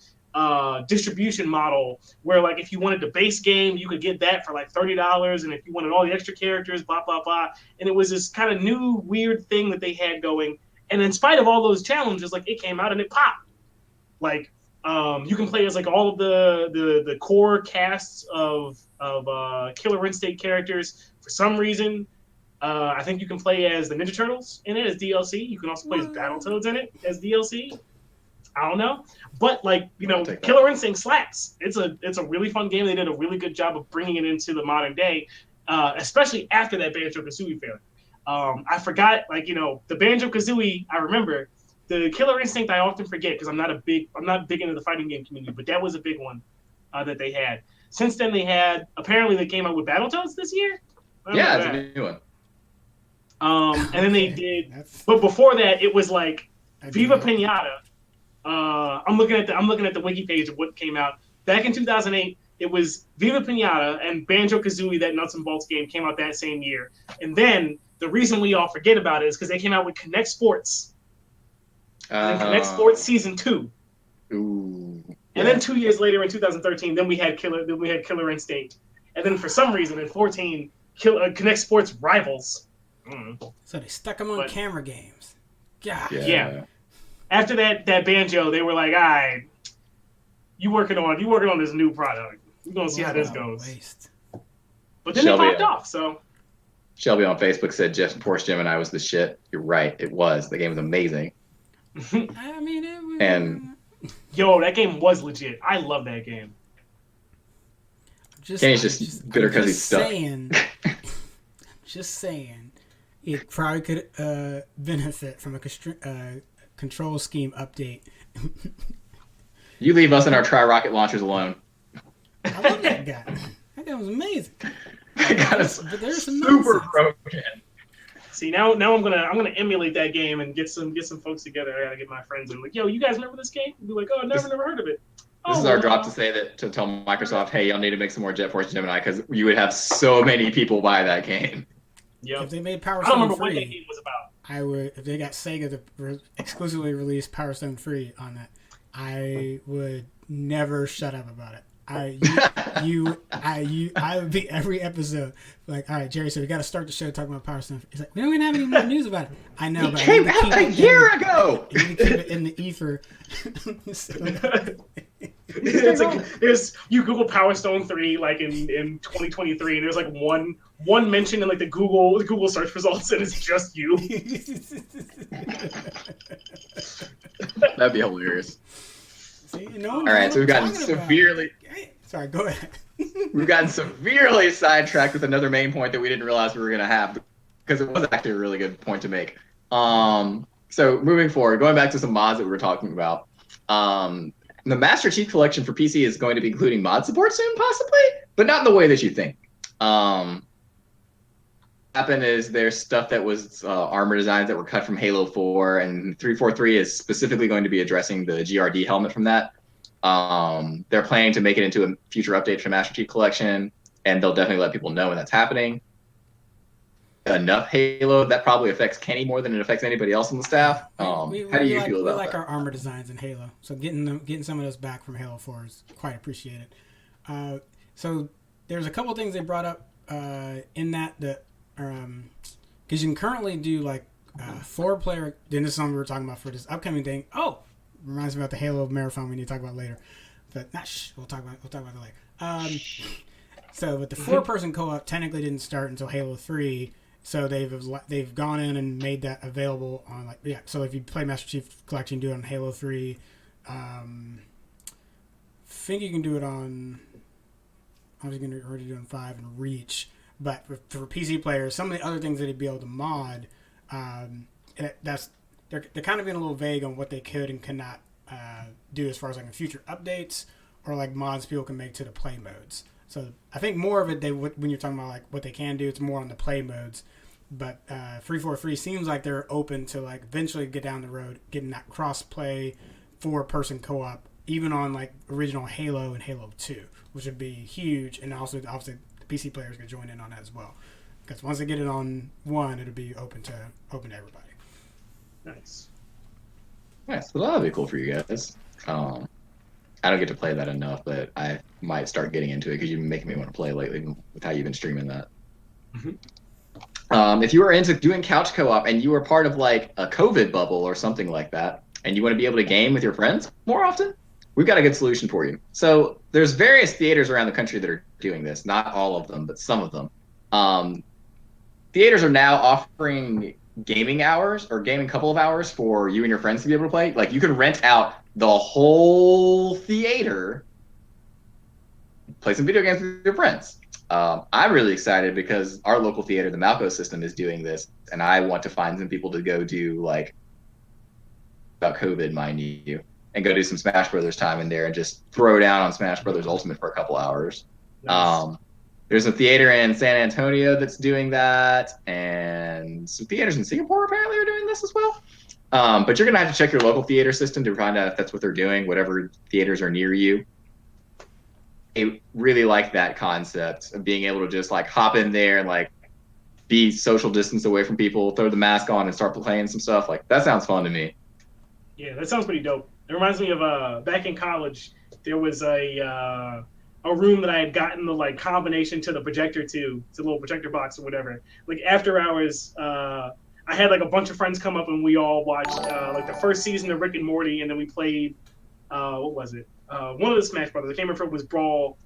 distribution model where like if you wanted the base game, you could get that for like $30, and if you wanted all the extra characters, blah blah blah. And it was this kind of new weird thing that they had going. And in spite of all those challenges, like it came out and it popped. Like you can play as like all of the core casts of Killer Instinct characters. For some reason, I think you can play as the Ninja Turtles in it as DLC. You can also play as Battletoads in it as DLC. I don't know, but like Killer Instinct slaps. It's a really fun game. They did a really good job of bringing it into the modern day, especially after that Banjo-Kazooie failure. I forgot, the Banjo-Kazooie. I remember the Killer Instinct. I often forget because I'm not big into the fighting game community, but that was a big one that they had. Since then, apparently they came out with Battletoads this year. Yeah, it's a new one. And then they did, but before that, it was like Viva Pinata. I'm looking at the wiki page of what came out back in 2008. It was Viva Pinata and Banjo-Kazooie, that Nuts and Bolts game, came out that same year. And then the reason we all forget about it is because they came out with Connect Sports. And then Connect Sports Season 2. Ooh. Yeah. And then 2 years later in 2013, then we had Killer Instinct. And then for some reason in 2014, Connect Sports Rivals. So they stuck them on camera games. God. Yeah. After that Banjo, they were like, all right, you working on this new product. We're gonna see how this goes. Waste. But then Shelby, they popped off. So Shelby on Facebook said Jeff Porsche Gemini was the shit. You're right, it was. The game was amazing. I mean, it was... And that game was legit. I love that game. Kenny's just bitter because he's stuck. Just saying, it probably could benefit from a control scheme update. You leave us and our tri-rocket launchers alone. I love that guy. That guy was amazing. But there's some super broken. See, now I'm gonna emulate that game and get some folks together. I gotta get my friends and like, yo, you guys remember this game? And be like, oh, I never heard of it. This is our drop to say that, to tell Microsoft, hey, y'all need to make some more Jet Force Gemini because you would have so many people buy that game. Yep. If they made Power Stone I don't remember free, what that game was about. I would. If they got Sega to exclusively release Power Stone free on that, I would never shut up about it. I would be every episode like, all right, Jerry, so we got to start the show talking about Power Stone. He's like, we don't even have any more news about it. I know, but came out a year ago. You need to keep it in the ether. It's like you Google Power Stone 3 like in 2023, and there's like one mention in like the Google search results, and it's just you. That'd be hilarious. See, all right, so we've gotten severely. Sorry, go ahead. We've gotten severely sidetracked with another main point that we didn't realize we were going to have, because it was actually a really good point to make. So moving forward, going back to some mods that we were talking about. The Master Chief Collection for PC is going to be including mod support soon, possibly, but not in the way that you think. Happened is there's stuff that was armor designs that were cut from Halo 4, and 343 is specifically going to be addressing the GRD helmet from that. They're planning to make it into a future update for Master Chief Collection, and they'll definitely let people know when that's happening. Enough Halo that probably affects Kenny more than it affects anybody else on the staff. How do you feel about that? We like our armor designs in Halo, so getting some of those back from Halo 4 is quite appreciated. So there's a couple things they brought up in that because you can currently do like 4-player. Then this is something we were talking about for this upcoming thing. Oh, reminds me about the Halo marathon we need to talk about later. But we'll talk about that later. But the 4-person co-op technically didn't start until Halo 3. So they've gone in and made that available on So if you play Master Chief Collection, do it on Halo 3. Think you can do it on. I was going to already do it on 5 and Reach, but for PC players, some of the other things that they'd be able to mod, they're kind of being a little vague on what they could and cannot do as far as like future updates or like mods people can make to the play modes. So I think more of it when you're talking about like what they can do, it's more on the play modes. But 343 seems like they're open to like eventually get down the road, getting that cross-play 4-person co-op, even on like original Halo and Halo 2, which would be huge. And also obviously the PC players could join in on that as well, because once they get it on one, it'll be open to everybody. Nice. Well, that'll be cool for you guys. I don't get to play that enough, but I might start getting into it because you've been making me want to play lately with how you've been streaming that. Mm-hmm. If you are into doing couch co-op and you are part of like a COVID bubble or something like that, and you want to be able to game with your friends more often, we've got a good solution for you. So there's various theaters around the country that are doing this. Not all of them, but some of them. Theaters are now offering gaming hours or gaming couple of hours for you and your friends to be able to play. Like you can rent out the whole theater play some video games with your friends. I'm really excited because our local theater, the Malco system, is doing this, and I want to find some people to go do, like, about COVID, mind you, and go do some Smash Brothers time in there and just throw down on Smash Brothers Ultimate for a couple hours. Nice. There's a theater in San Antonio that's doing that, and some theaters in Singapore apparently are doing this as well. But you're going to have to check your local theater system to find out if that's what they're doing, whatever theaters are near you. I really like that concept of being able to just, like, hop in there and, like, be social distance away from people, throw the mask on and start playing some stuff. Like, that sounds fun to me. Yeah, that sounds pretty dope. It reminds me of back in college, there was a room that I had gotten the, like, combination to the projector to the little projector box or whatever. Like, after hours, I had, like, a bunch of friends come up and we all watched like the first season of Rick and Morty, and then we played what was it? One of the Smash Brothers. I can't remember if it was Brawl,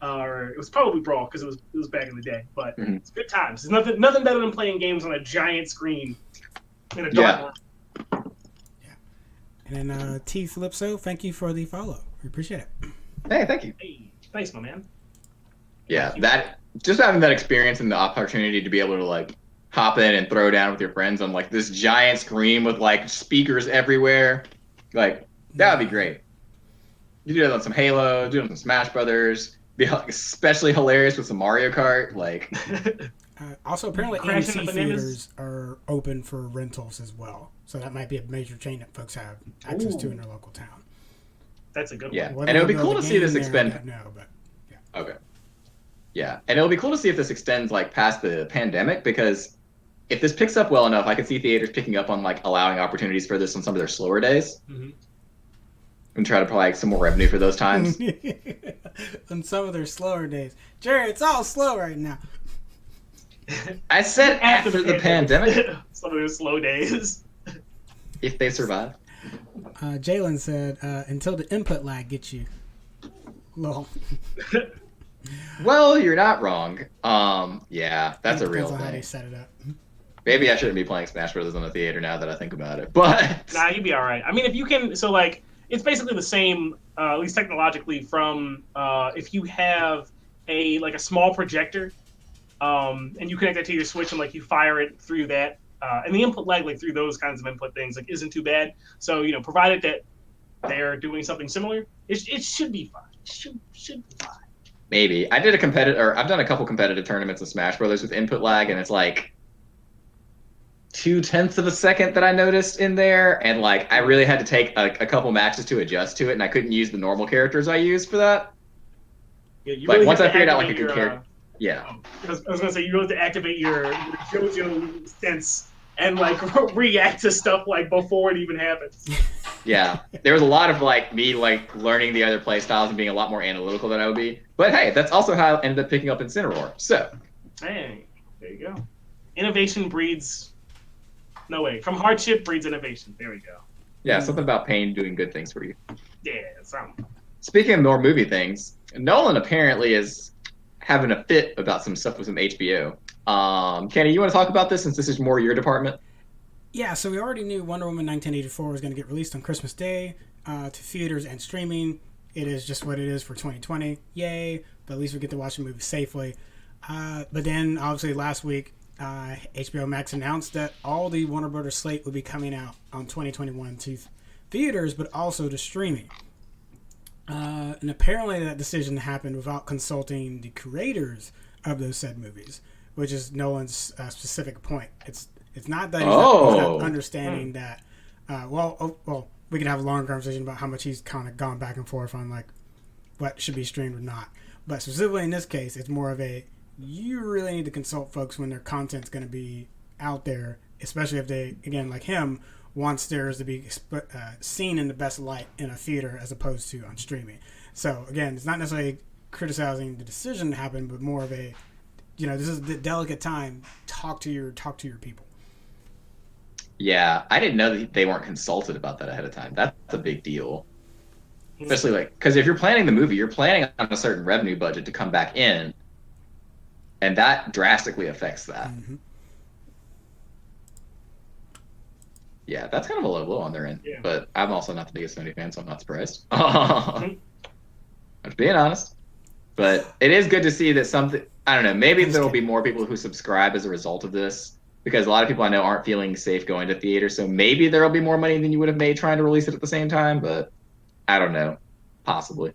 or it was probably Brawl because it was back in the day. But It's good times. There's nothing better than playing games on a giant screen in a dark room. And then T Flipso, thank you for the follow. We appreciate it. Hey, thank you. Hey, thanks, my man. Yeah, that just having that experience and the opportunity to be able to, like, hop in and throw down with your friends on, like, this giant screen with, like, speakers everywhere, like, that would be great. You do it on some Halo, do it on some Smash Brothers, be especially hilarious with some Mario Kart, like. Also, apparently Crashing AMC the bananas. theaters are open for rentals as well. So that might be a major chain that folks have access to in their local town. That's a good Yeah, one. and it would be cool to see this expand. No, but yeah. Okay. Yeah, and it'll be cool to see if this extends, like, past the pandemic, because if this picks up well enough, I could see theaters picking up on, like, allowing opportunities for this on some of their slower days. Mm-hmm. And try to provide some more revenue for those times. On some of their slower days. Jerry, it's all slow right now. I said after the pandemic. Some of those slow days. If they survive. Jalen said, until the input lag gets you. Lol. Well, you're not wrong. Yeah, that's a real Depends on how they thing. set it up. Maybe I shouldn't be playing Smash Brothers on the theater now that I think about it. But Nah, you'd be all right. I mean, if you can, so, like, it's basically the same, at least technologically, from if you have a small projector, and you connect that to your Switch and, like, you fire it through that, and the input lag, like, through those kinds of input things, like, isn't too bad. So, you know, provided that they're doing something similar, it should be fine. It should be fine. maybe I did a competitive, I've done a couple competitive tournaments of Smash Brothers with input lag, and it's like 0.2 of a second that I noticed in there, and, like, I really had to take a couple matches to adjust to it, and I couldn't use the normal characters I used for that. Yeah, you Like, really once have I to figured out, like, a activate good character. Yeah. I was gonna say, you really have to activate your JoJo sense and, like, react to stuff, like, before it even happens. Yeah, there was a lot of, like, me, like, learning the other play styles and being a lot more analytical than I would be. But hey, that's also how I ended up picking up Incineroar. So, Hey, there you go. Innovation breeds. No way. From hardship breeds innovation. There we go. yeah, something about pain doing good things for you. Yeah, something. Speaking of more movie things, Nolan apparently is having a fit about some stuff with some HBO. Kenny, you want to talk about this since this is more your department? Yeah, so we already knew Wonder Woman 1984 was going to get released on Christmas Day to theaters and streaming. It is just what it is for 2020. Yay, but at least we get to watch the movie safely. But then, obviously, last week, HBO Max announced that all the Warner Brothers slate would be coming out on 2021 to theaters, but also to streaming. And apparently that decision happened without consulting the creators of those said movies, which is Nolan's specific point. It's not that he's not understanding that. Well, we can have a long conversation about how much he's kind of gone back and forth on, like, what should be streamed or not. But specifically in this case, it's more of you really need to consult folks when their content's going to be out there, especially if they, again, like him, wants theirs to be seen in the best light in a theater as opposed to on streaming. So again, it's not necessarily criticizing the decision to happen, but more of this is the delicate time. Talk to your people. Yeah, I didn't know that they weren't consulted about that ahead of time. That's a big deal. Especially, like, because if you're planning the movie, you're planning on a certain revenue budget to come back in, and that drastically affects that. Mm-hmm. Yeah, that's kind of a low blow on their end. Yeah. But I'm also not the biggest Sony fan, so I'm not surprised. Mm-hmm. I'm just being honest. But it is good to see that something, I don't know, maybe I'm just there'll be kidding. more people who subscribe as a result of this, because a lot of people I know aren't feeling safe going to theater. So maybe there'll be more money than you would have made trying to release it at the same time. But I don't know. Possibly.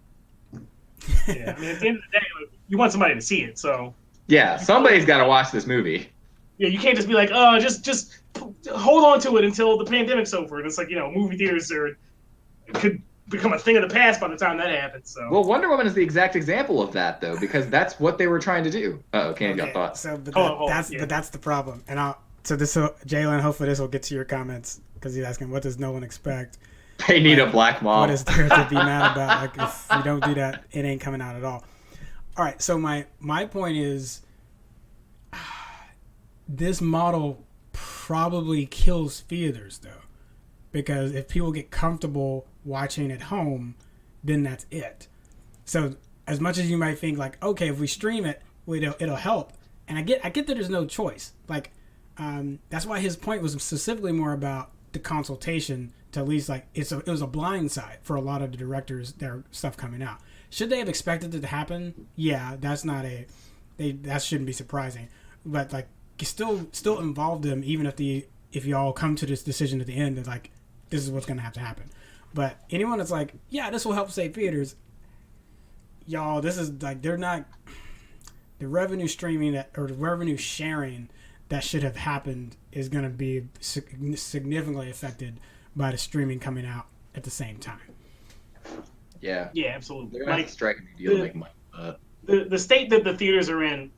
Yeah. I mean, at the end of the day, like, you want somebody to see it, so Yeah, somebody's got to watch this movie. yeah, you can't just be like, oh, just hold on to it until the pandemic's over. And it's like, movie theaters could become a thing of the past by the time that happens. So. Well, Wonder Woman is the exact example of that, though, because that's what they were trying to do. Oh, Candy got thoughts. So, but, But that's the problem. And Jalen, hopefully this will get to your comments because he's asking, what does Nolan expect? They need a black mom. What is there to be mad about? Like, if you don't do that, it ain't coming out at all. All right. So my point is, this model probably kills theaters, though, because if people get comfortable watching at home, then that's it. So as much as you might think like, okay, if we stream it, it'll help, and I get that there's no choice. Like, that's why his point was specifically more about the consultation to at least like it was a blind side for a lot of the directors, their stuff coming out. Should they have expected it to happen? Yeah, that shouldn't be surprising, but like you still involve them even if y'all come to this decision at the end that like this is what's gonna have to happen. But anyone that's like, yeah, this will help save theaters, y'all, this is like they're not the revenue streaming that or the revenue sharing that should have happened is going to be significantly affected by the streaming coming out at the same time. Yeah. Yeah, absolutely. They're going to have to strike a new deal to make money. The state that the theaters are in,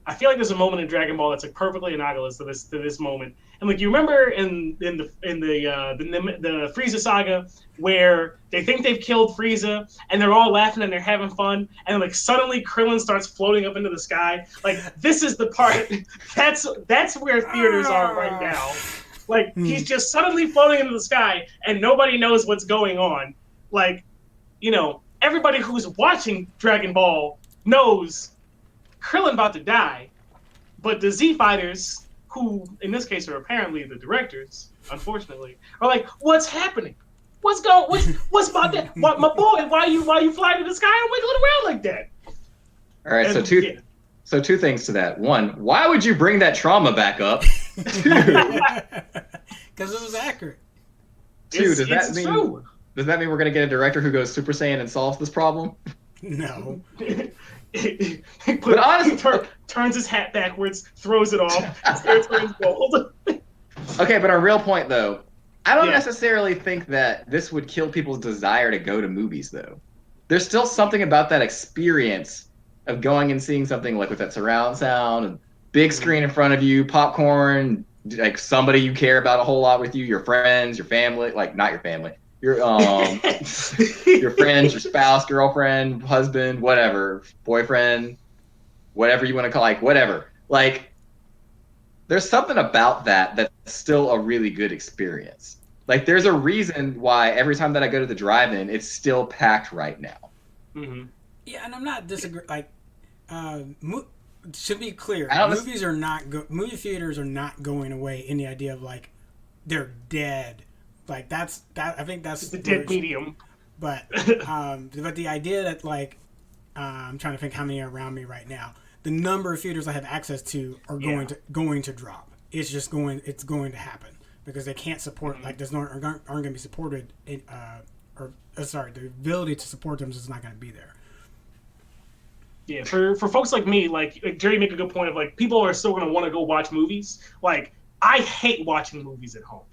I feel like there's a moment in Dragon Ball that's like perfectly analogous to this moment. And like you remember in the Frieza saga where they think they've killed Frieza and they're all laughing and they're having fun and like suddenly Krillin starts floating up into the sky. Like this is the part that's where theaters are right now. Like he's just suddenly floating into the sky and nobody knows what's going on. Like, everybody who's watching Dragon Ball knows Krillin about to die, but the Z fighters, who in this case are apparently the directors, unfortunately, are like, what's happening? What's about that? My boy, why you flying in the sky and wiggling around like that? All right, so two things to that. One, why would you bring that trauma back up? Two, because it was accurate. Does that mean we're going to get a director who goes Super Saiyan and solves this problem? No. But honestly, turns his hat backwards, throws it off, his hair turns gold. Okay, but on real point though, I don't necessarily think that this would kill people's desire to go to movies though. There's still something about that experience of going and seeing something like with that surround sound, a big screen in front of you, popcorn, like somebody you care about a whole lot with you, your friends, your family, like not your family. Your your friends, your spouse, girlfriend, husband, whatever, boyfriend, whatever you want to call, like whatever. Like, there's something about that that's still a really good experience. Like, there's a reason why every time that I go to the drive-in, it's still packed right now. Mm-hmm. Yeah, and I'm not disagreeing. Like, should be clear, movie theaters are not going away in the idea of like they're dead. Like I think that's the dead medium. But the idea that like I'm trying to think how many are around me right now. The number of theaters I have access to are going to drop. It's going to happen because they can't support like there's aren't going to be supported the ability to support them is just not going to be there. Yeah, for folks like me, like Jerry make a good point of like people are still going to want to go watch movies. Like I hate watching movies at home.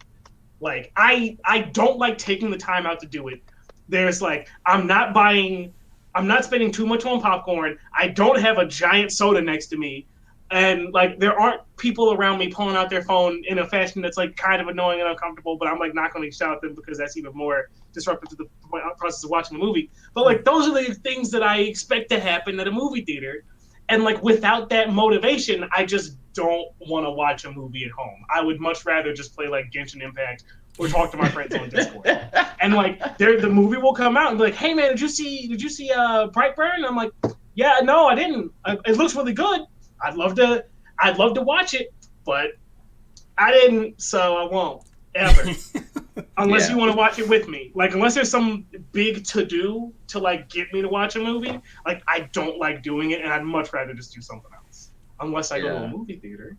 Like, I don't like taking the time out to do it. There's, like, I'm not spending too much on popcorn. I don't have a giant soda next to me. And, like, there aren't people around me pulling out their phone in a fashion that's, like, kind of annoying and uncomfortable, but I'm, like, not going to shout at them because that's even more disruptive to the process of watching the movie. But, like, those are the things that I expect to happen at a movie theater. And, like, without that motivation, I just don't want to watch a movie at home. I would much rather just play, like, Genshin Impact or talk to my friends on Discord. And, like, the movie will come out and be like, hey, man, did you see Brightburn? And I'm like, yeah, no, I didn't. It looks really good. I'd love to watch it, but I didn't, so I won't. ever. Unless Yeah. you want to watch it with me. Like, unless there's some big to-do to, like, get me to watch a movie, like, I don't like doing it, and I'd much rather just do something else. Unless I go to a movie theater,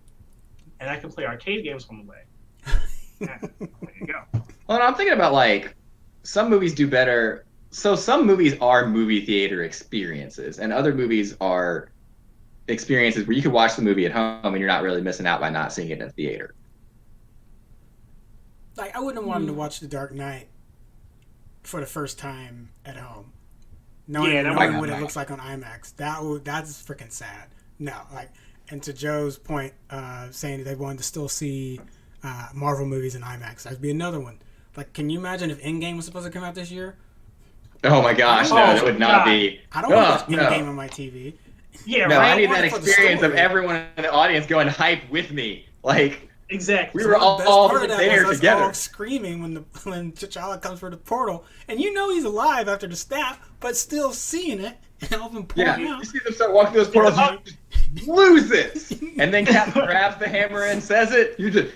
and I can play arcade games on the way. Yeah, there you go. Well, I'm thinking about, like, some movies do better. So some movies are movie theater experiences, and other movies are experiences where you can watch the movie at home and you're not really missing out by not seeing it in a theater. Like, I wouldn't want him to watch The Dark Knight for the first time at home, knowing what it looks like on IMAX. That's freaking sad. No, like, and to Joe's point, saying that they wanted to still see Marvel movies in IMAX, that'd be another one. Like, can you imagine if Endgame was supposed to come out this year? Oh my gosh, no, that would not be. I don't want to watch Endgame on my TV. Yeah, no, right. I need that experience of everyone in the audience going hype with me. Like, exactly. We were all there together. All screaming when T'Challa comes for the portal, and you know he's alive after the snap, but still seeing it and all of them pouring out. You see them start walking through those portals, you just lose it, and then Cap grabs the hammer and says it. You just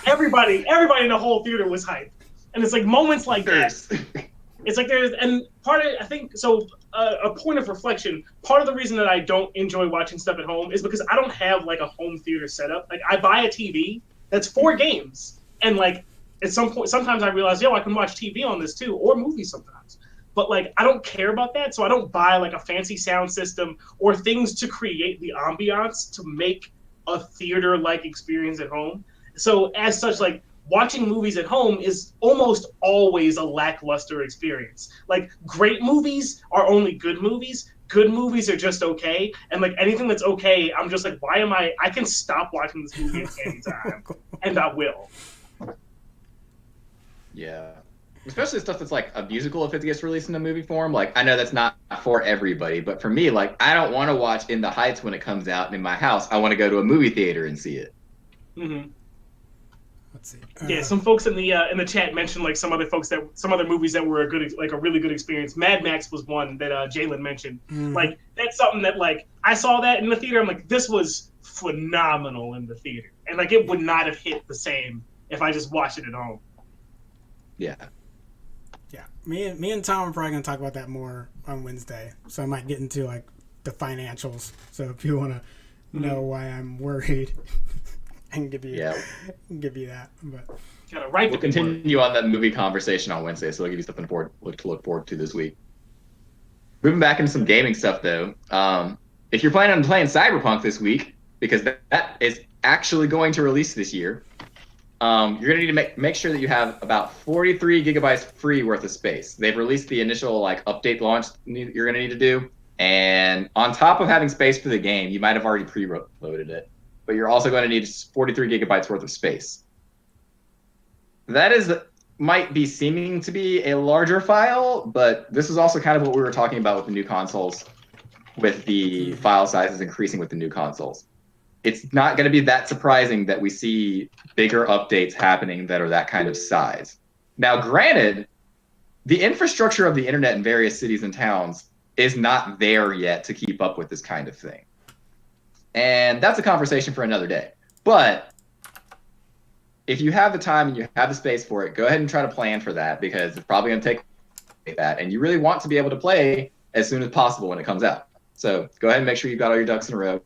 everybody in the whole theater was hyped, and it's like moments like that. It's like and part of it, I think so. A point of reflection. Part of the reason that I don't enjoy watching stuff at home is because I don't have like a home theater setup. Like, I buy a TV that's 4 games, and like at some point, sometimes I realize, I can watch TV on this too, or movies sometimes. But like, I don't care about that, so I don't buy like a fancy sound system or things to create the ambiance to make a theater-like experience at home. So as such, like, watching movies at home is almost always a lackluster experience. Like, great movies are only good movies. Good movies are just okay. And like, anything that's okay, I'm just like, why am I can stop watching this movie at any time. And I will. Yeah. Especially stuff that's like a musical if it gets released in a movie form. Like, I know that's not for everybody, but for me, like, I don't want to watch In the Heights when it comes out in my house. I want to go to a movie theater and see it. Mm-hmm. Let's see. Yeah, some folks in the chat mentioned like some other movies that were a really good experience. Mad Max was one that Jalen mentioned. Like, that's something that, like, I saw that in the theater. I'm like, this was phenomenal in the theater, and like, it would not have hit the same if I just watched it at home. Yeah. Yeah, me and Tom are probably gonna talk about that more on Wednesday. So I might get into like the financials. So if you want to know why I'm worried. I can give you that, but we'll continue on that movie conversation on Wednesday, so I'll give you something to look forward to this week. Moving back into some gaming stuff, though, if you're planning on playing Cyberpunk this week, because that is actually going to release this year, you're going to need to make sure that you have about 43 gigabytes free worth of space. They've released the initial like update launch you're going to need to do, and on top of having space for the game, you might have already pre-loaded it. But you're also going to need 43 gigabytes worth of space. That might be seeming to be a larger file, but this is also kind of what we were talking about with the new consoles, with the file sizes increasing with the new consoles. It's not going to be that surprising that we see bigger updates happening that are that kind of size. Now, granted, the infrastructure of the internet in various cities and towns is not there yet to keep up with this kind of thing. And that's a conversation for another day. But if you have the time and you have the space for it, go ahead and try to plan for that, because it's probably going to take that. And you really want to be able to play as soon as possible when it comes out. So go ahead and make sure you've got all your ducks in a row.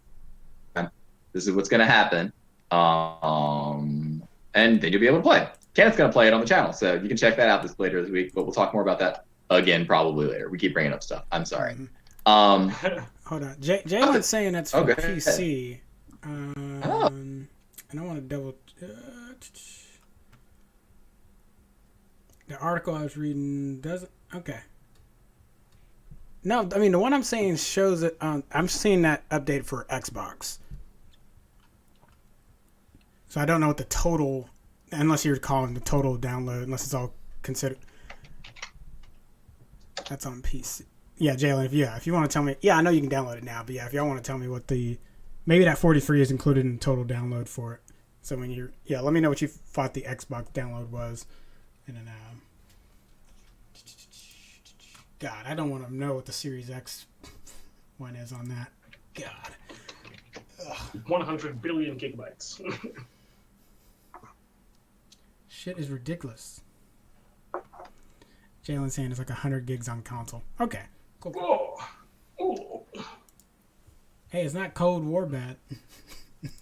This is what's going to happen. And then you'll be able to play. Kenneth's going to play it on the channel, so you can check that out later this week. But we'll talk more about that again probably later. We keep bringing up stuff. I'm sorry. Hold on. Jalen's saying that's for PC. And I want to double... the article I was reading doesn't... Okay. No, I mean, the one I'm saying shows it... I'm seeing that update for Xbox. So I don't know what the total... Unless you're calling the total download, unless it's all considered... That's on PC. Yeah, Jalen, if you want to tell me... Yeah, I know you can download it now, but yeah, if y'all want to tell me what the... Maybe that 43 is included in the total download for it. So when you're... Yeah, let me know what you thought the Xbox download was. And then... God, I don't want to know what the Series X one is on that. God. 100 billion gigabytes. shit is ridiculous. Jalen's saying it's like 100 gigs on console. Okay, cool. Whoa. Oh. Hey, it's not Cold War bad.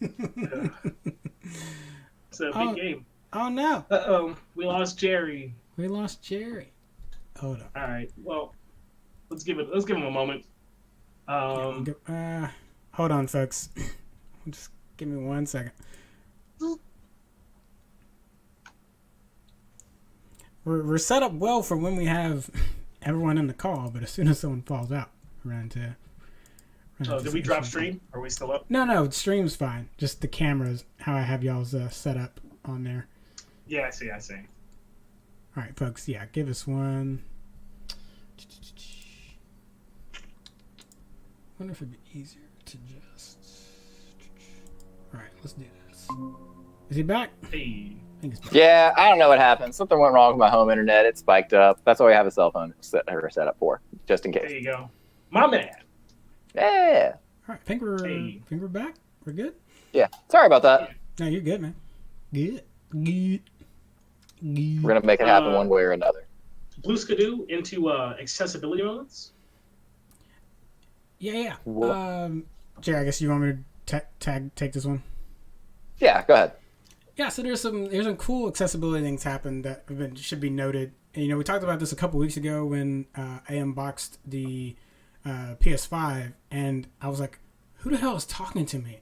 Yeah. It's a big game. Oh no. We lost Jerry. We lost Jerry. Hold on. All right. Well, let's give him a moment. Hold on, folks. Just give me 1 second. We're set up well for when we have everyone in the call, but as soon as someone falls out, we run into. Did we drop stream? Are we still up? No, stream's fine. Just the cameras, how I have y'all's set up on there. Yeah, I see. All right, folks. Yeah, give us one. Wonder if it'd be easier to just. All right, let's do this. Is he back? Hey. I think he's back. Yeah, I don't know what happened. Something went wrong with my home internet. It spiked up. That's why we have a cell phone set up for, just in There case. you go. My man. Yeah. All right, I think we're back. We're good. Yeah. Sorry about that. No, you're good, man. Good. We're gonna make it happen one way or another. Blue Skidoo into accessibility modes. Yeah. What? Jay, I guess you want me to take this one. Yeah. Go ahead. Yeah, so there's some cool accessibility things happen that should be noted. And, we talked about this a couple weeks ago when I unboxed the PS5, and I was like, who the hell is talking to me?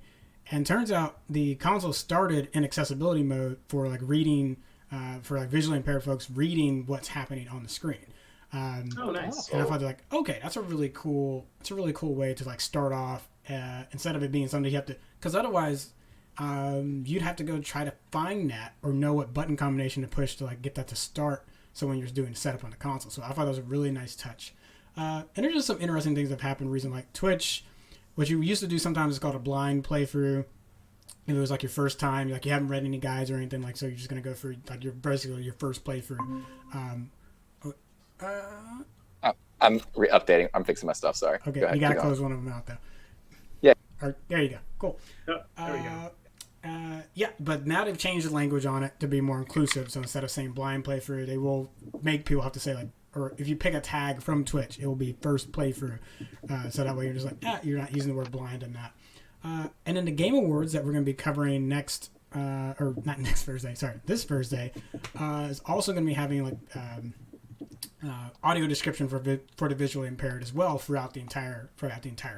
And turns out the console started in accessibility mode for like reading, for like visually impaired folks reading what's happening on the screen. Oh, nice. And I thought like, okay, that's a really cool way to like start off instead of it being something you have to, because otherwise you'd have to go try to find that or know what button combination to push to like get that to start. So when you're doing the setup on the console, so I thought that was a really nice touch. And there's just some interesting things that have happened recently, like Twitch, what you used to do sometimes is called a blind playthrough. If it was like your first time, like you haven't read any guides or anything, like so you're just gonna go for like basically your first playthrough. I'm updating. I'm fixing my stuff. Sorry. Okay, Go ahead, you gotta keep close one of them out though. Yeah. There you go. Cool. Oh, there we go. Yeah, but now they've changed the language on it to be more inclusive. So instead of saying blind playthrough, they will make people have to say like, or if you pick a tag from Twitch, it will be first playthrough. So that way you're just like, you're not using the word blind in that. And then the Game Awards that we're going to be covering next, or not next Thursday, sorry, this Thursday, is also going to be having like audio description for the visually impaired as well throughout the entire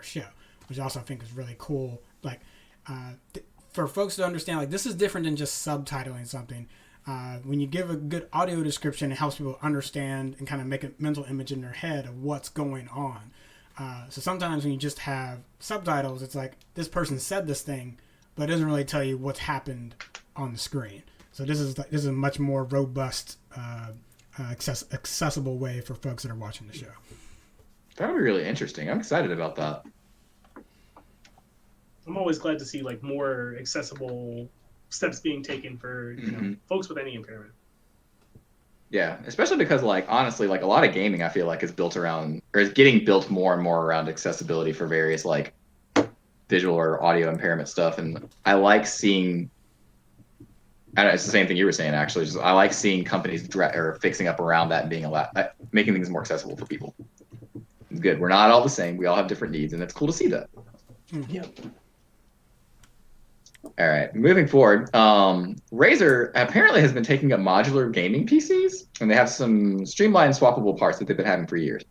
show, which I also think is really cool. Like for folks to understand, like this is different than just subtitling something. When you give a good audio description, it helps people understand and kind of make a mental image in their head of what's going on. So sometimes when you just have subtitles, it's like this person said this thing, but it doesn't really tell you what's happened on the screen. So this is a much more robust, accessible way for folks that are watching the show. That would be really interesting. I'm excited about that. I'm always glad to see like more accessible steps being taken for folks with any impairment. Yeah, especially because like honestly, like a lot of gaming I feel like is built around or is getting built more and more around accessibility for various like visual or audio impairment stuff. And I like seeing it's the same thing you were saying actually. I like seeing companies or fixing up around that and being making things more accessible for people. It's good. We're not all the same. We all have different needs, and it's cool to see that. Mm-hmm. Yep. All right, moving forward, Razer apparently has been taking up modular gaming PCs, and they have some streamlined swappable parts that they've been having for years.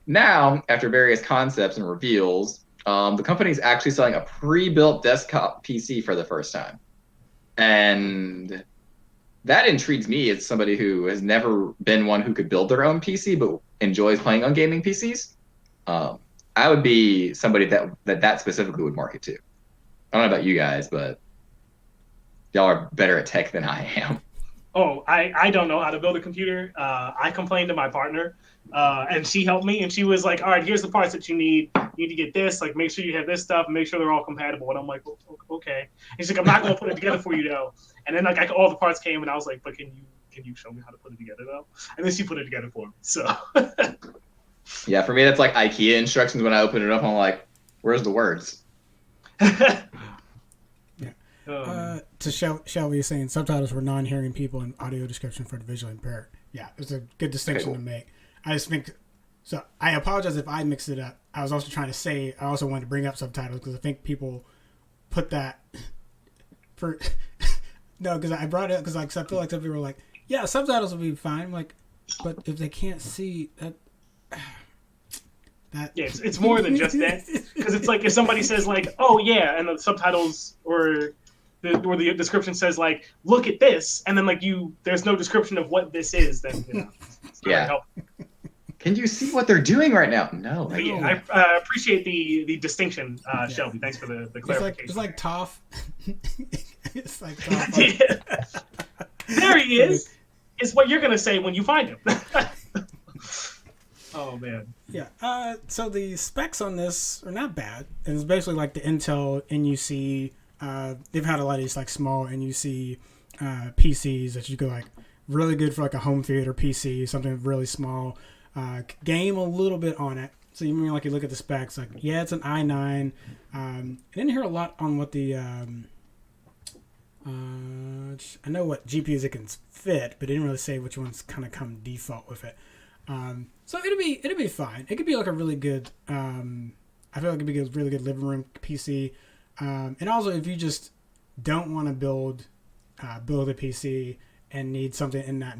Now, after various concepts and reveals, the company is actually selling a pre-built desktop PC for the first time. And that intrigues me as somebody who has never been one who could build their own PC, but enjoys playing on gaming PCs. I would be somebody that specifically would market to. I don't know about you guys, but y'all are better at tech than I am. Oh, I don't know how to build a computer. I complained to my partner, and she helped me, and she was like, all right, here's the parts that you need. You need to get this, like make sure you have this stuff, and make sure they're all compatible. And I'm like, okay. And she's like, I'm not going to put it together for you, though. And then like all the parts came, and I was like, but can you show me how to put it together, though? And then she put it together for me. So. Yeah, for me, that's like IKEA instructions. When I open it up, I'm like, where's the words? to Shelby is saying subtitles for non-hearing people and audio description for the visually impaired. Yeah, it's a good distinction to make. I just think so. I apologize if I mixed it up. I was also trying to say I also wanted to bring up subtitles because I think people put that for no, because I brought it because like I feel like some people were like, yeah, subtitles will be fine. I'm like, but if they can't see that. Yeah, it's more than just that, because it's like if somebody says like, "Oh yeah," and the subtitles or the description says like, "Look at this," and then like there's no description of what this is, then it's not Yeah. helpful. Can you see what they're doing right now? No. But yeah, I appreciate the distinction, Shelby. Thanks for the clarification. It's like Toph. It's like Toph. There he is. It's what you're gonna say when you find him. Oh man. Yeah. So the specs on this are not bad. And it's basically like the Intel NUC. They've had a lot of these like small NUC PCs that you go like really good for like a home theater PC, something really small. Game a little bit on it. So you mean like you look at the specs, like yeah, it's an i9. I didn't hear a lot on what the I know what GPUs it can fit, but it didn't really say which ones kind of come default with it. So it'll be fine. It could be like a really good. I feel like it'd be a really good living room PC. And also, if you just don't want to build a PC and need something in that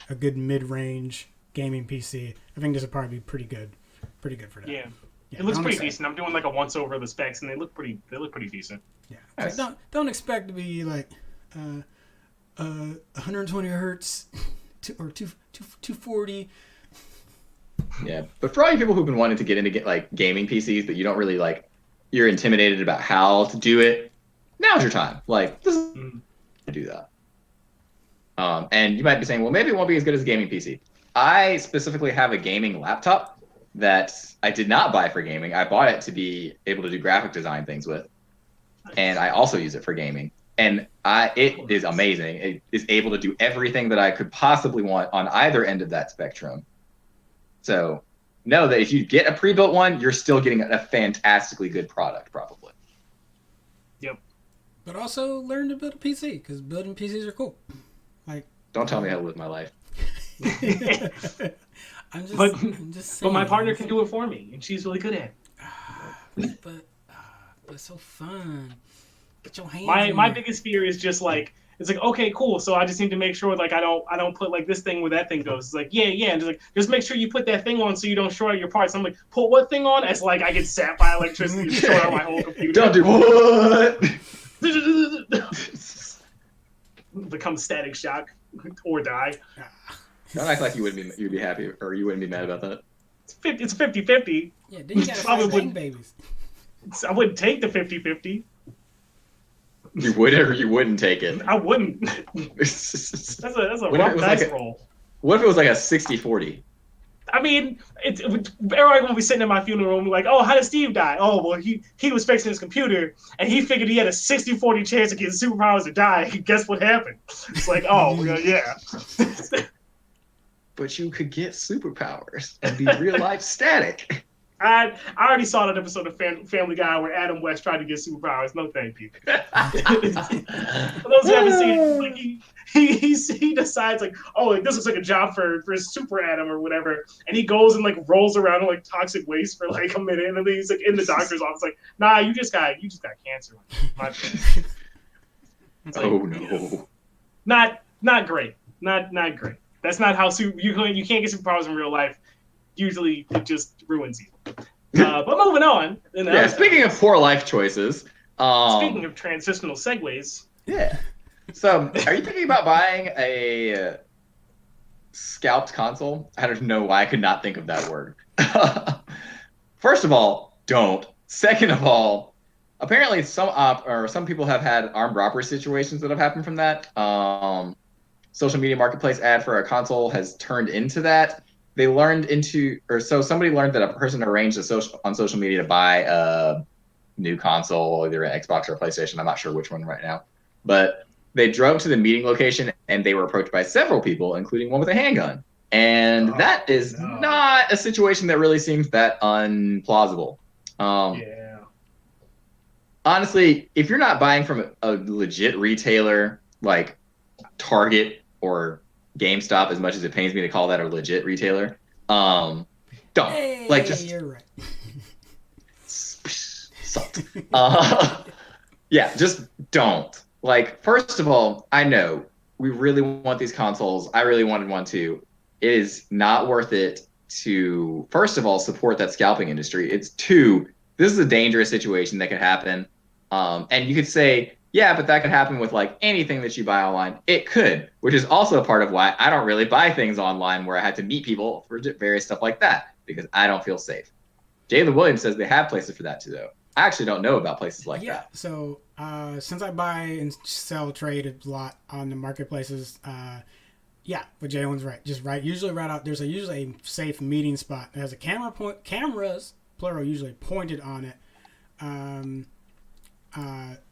a good mid-range gaming PC, I think this would probably be pretty good for that. Yeah, it looks pretty decent. I'm doing like a once over of the specs, and they look pretty decent. Yeah, nice. Like, don't expect to be like 120 hertz or 240. Yeah, but for all you people who've been wanting to get into like gaming PCs, but you don't really like, you're intimidated about how to do it. Now's your time. Like, this is to do that. And you might be saying, well, maybe it won't be as good as a gaming PC. I specifically have a gaming laptop that I did not buy for gaming. I bought it to be able to do graphic design things with, and I also use it for gaming. And it is amazing. It is able to do everything that I could possibly want on either end of that spectrum. So know that if you get a pre-built one, you're still getting a fantastically good product, probably. Yep. But also learn to build a PC, because building PCs are cool. Like, don't tell me how to live my life. I'm just saying. But my partner can do it for me, and she's really good at it. But it's so fun. Get your hands. My biggest fear is just like, it's like, okay, cool. So I just need to make sure like I don't put like this thing where that thing goes. It's like, yeah, and just make sure you put that thing on so you don't short out your parts. I'm like, put what thing on? As like I get zapped by electricity and short out my whole computer. Don't do what? Become static shock or die. Don't act like you'd be happy or you wouldn't be mad about that. It's 50-50. Yeah, then you gotta fight babies. I wouldn't take the 50-50. You would or you wouldn't take it? I wouldn't. That's a rough dice roll. What if it was like a 60-40? I mean, everybody gonna be sitting in my funeral and be like, "Oh, how did Steve die?" Oh, well, he was fixing his computer and he figured he had a 60-40 chance of getting superpowers to die. Guess what happened? It's like, oh, well, yeah. But you could get superpowers and be real life static. I already saw that episode of Family Guy where Adam West tried to get superpowers. No thank you. For those who haven't seen it, like he decides like, oh, like, this looks like a job for Super Adam or whatever, and he goes and like rolls around in like toxic waste for like a minute, and then he's like in the doctor's office like, nah, you just got cancer. My bad. Oh no. Not great. Not great. That's not how you can't get superpowers in real life. Usually it just ruins you. But moving on. Yeah, speaking of poor life choices. Speaking of transitional segues. Yeah. So, are you thinking about buying a scalped console? I don't know why I could not think of that word. First of all, don't. Second of all, apparently some people have had armed robbery situations that have happened from that. Social media marketplace ad for a console has turned into that. Somebody learned that a person arranged on social media to buy a new console, either an Xbox or a PlayStation. I'm not sure which one right now. But they drove to the meeting location and they were approached by several people, including one with a handgun. And that is not a situation that really seems that unplausible. Yeah. honestly, if you're not buying from a legit retailer like Target or GameStop, as much as it pains me to call that a legit retailer, don't. Like, Hey, just you're right. sucked. Yeah, just don't. Like, first of all, I know we really want these consoles. I really wanted one too. It is not worth it to, first of all, support that scalping industry. It's two, this is a dangerous situation that could happen. And you could say, yeah, but that could happen with like anything that you buy online. It could, which is also part of why I don't really buy things online where I had to meet people for various stuff like that because I don't feel safe. Jalen Williams says they have places for that too, though. I actually don't know about places like Yeah, that. so since I buy and sell trade a lot on the marketplaces, yeah, but Jalen's right. Just right, usually right out. There's usually a safe meeting spot that has a cameras plural usually pointed on it,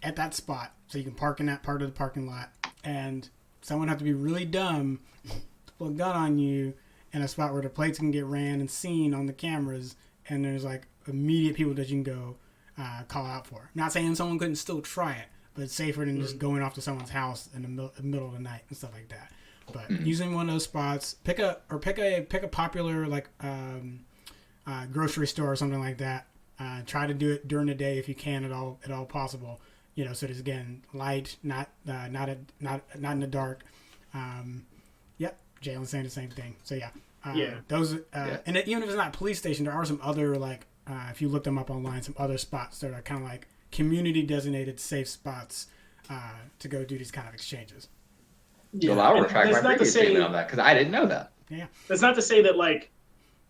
at that spot, so you can park in that part of the parking lot. And someone have to be really dumb to pull a gun on you in a spot where the plates can get ran and seen on the cameras, and there's like immediate people that you can go call out for. Not saying someone couldn't still try it, but it's safer than just going off to someone's house in the middle of the night and stuff like that. But using one of those spots, pick a popular like grocery store or something like that. Try to do it during the day if you can at all possible. You know, so there's again light, not in the dark. Yep, Jalen's saying the same thing. So yeah, those and even if it's not a police station, there are some other like if you look them up online, some other spots that are kind of like community designated safe spots to go do these kind of exchanges. Yeah. So I'll retract my previous statement on that because I didn't know that. Yeah, that's not to say that like,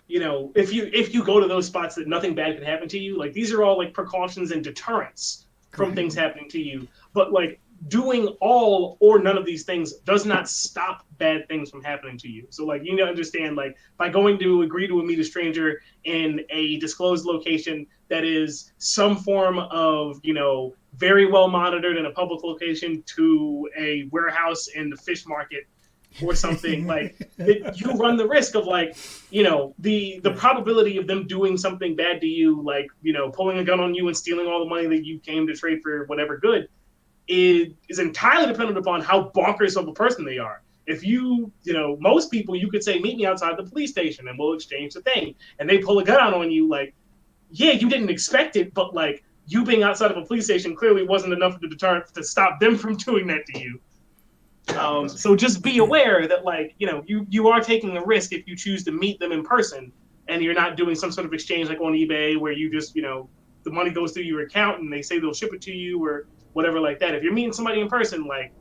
you know, if you go to those spots that nothing bad can happen to you. Like these are all like precautions and deterrents from things happening to you. But like doing all or none of these things does not stop bad things from happening to you. So like you need to understand, like by going to agree to meet a stranger in a disclosed location that is some form of, you know, very well monitored in a public location to a warehouse in the fish market or something, like you run the risk of like, you know, the probability of them doing something bad to you, like, you know, pulling a gun on you and stealing all the money that you came to trade for whatever good is entirely dependent upon how bonkers of a person they are. If you know, most people, you could say, meet me outside the police station and we'll exchange the thing. And they pull a gun out on you, like, yeah, you didn't expect it, but like you being outside of a police station clearly wasn't enough of a deterrent to stop them from doing that to you. So just be aware that, like, you know, you are taking a risk if you choose to meet them in person and you're not doing some sort of exchange like on eBay where you just, you know, the money goes through your account and they say they'll ship it to you or whatever like that. If you're meeting somebody in person, like,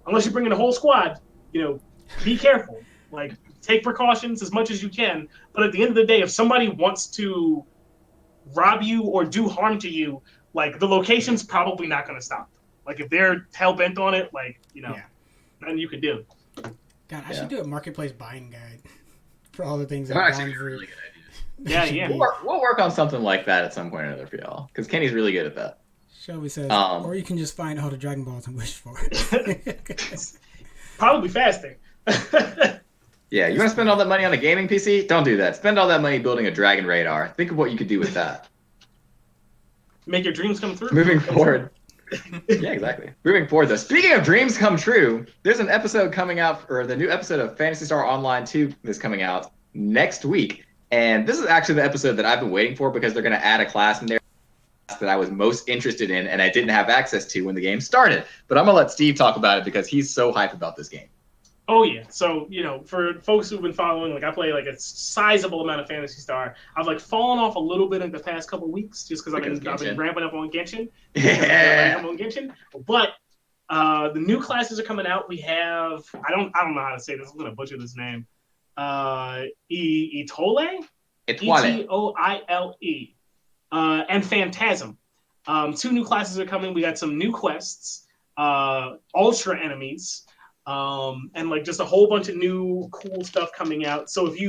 unless you're bringing a whole squad, you know, be careful. Like, take precautions as much as you can. But at the end of the day, if somebody wants to rob you or do harm to you, like, the location's probably not going to stop them. Like, if they're hell-bent on it, like, you know, nothing you could do. God, I should do a marketplace buying guide for all the things I've gone through. Really good idea. Yeah. We'll work on something like that at some point or another for y'all, because Kenny's really good at that. Shelby says, or you can just find all the Dragon Balls and wish for it. Probably faster. Yeah, you want to spend all that money on a gaming PC? Don't do that. Spend all that money building a Dragon Radar. Think of what you could do with that. Make your dreams come true. Moving forward. Yeah, exactly. Moving forward, though, speaking of dreams come true, there's an episode coming out, or the new episode of Phantasy Star Online 2 is coming out next week. And this is actually the episode that I've been waiting for because they're going to add a class in there that I was most interested in and I didn't have access to when the game started. But I'm going to let Steve talk about it because he's so hyped about this game. Oh, yeah. So, you know, for folks who've been following, like, I play, like, a sizable amount of Phantasy Star. I've, like, fallen off a little bit in the past couple weeks just because I've been ramping up on Genshin. But the new classes are coming out. We have, I don't know how to say this. I'm going to butcher this name. Etoile? Etoile. And Phantasm. 2 new classes are coming. We got some new quests, ultra enemies, and like just a whole bunch of new cool stuff coming out. So if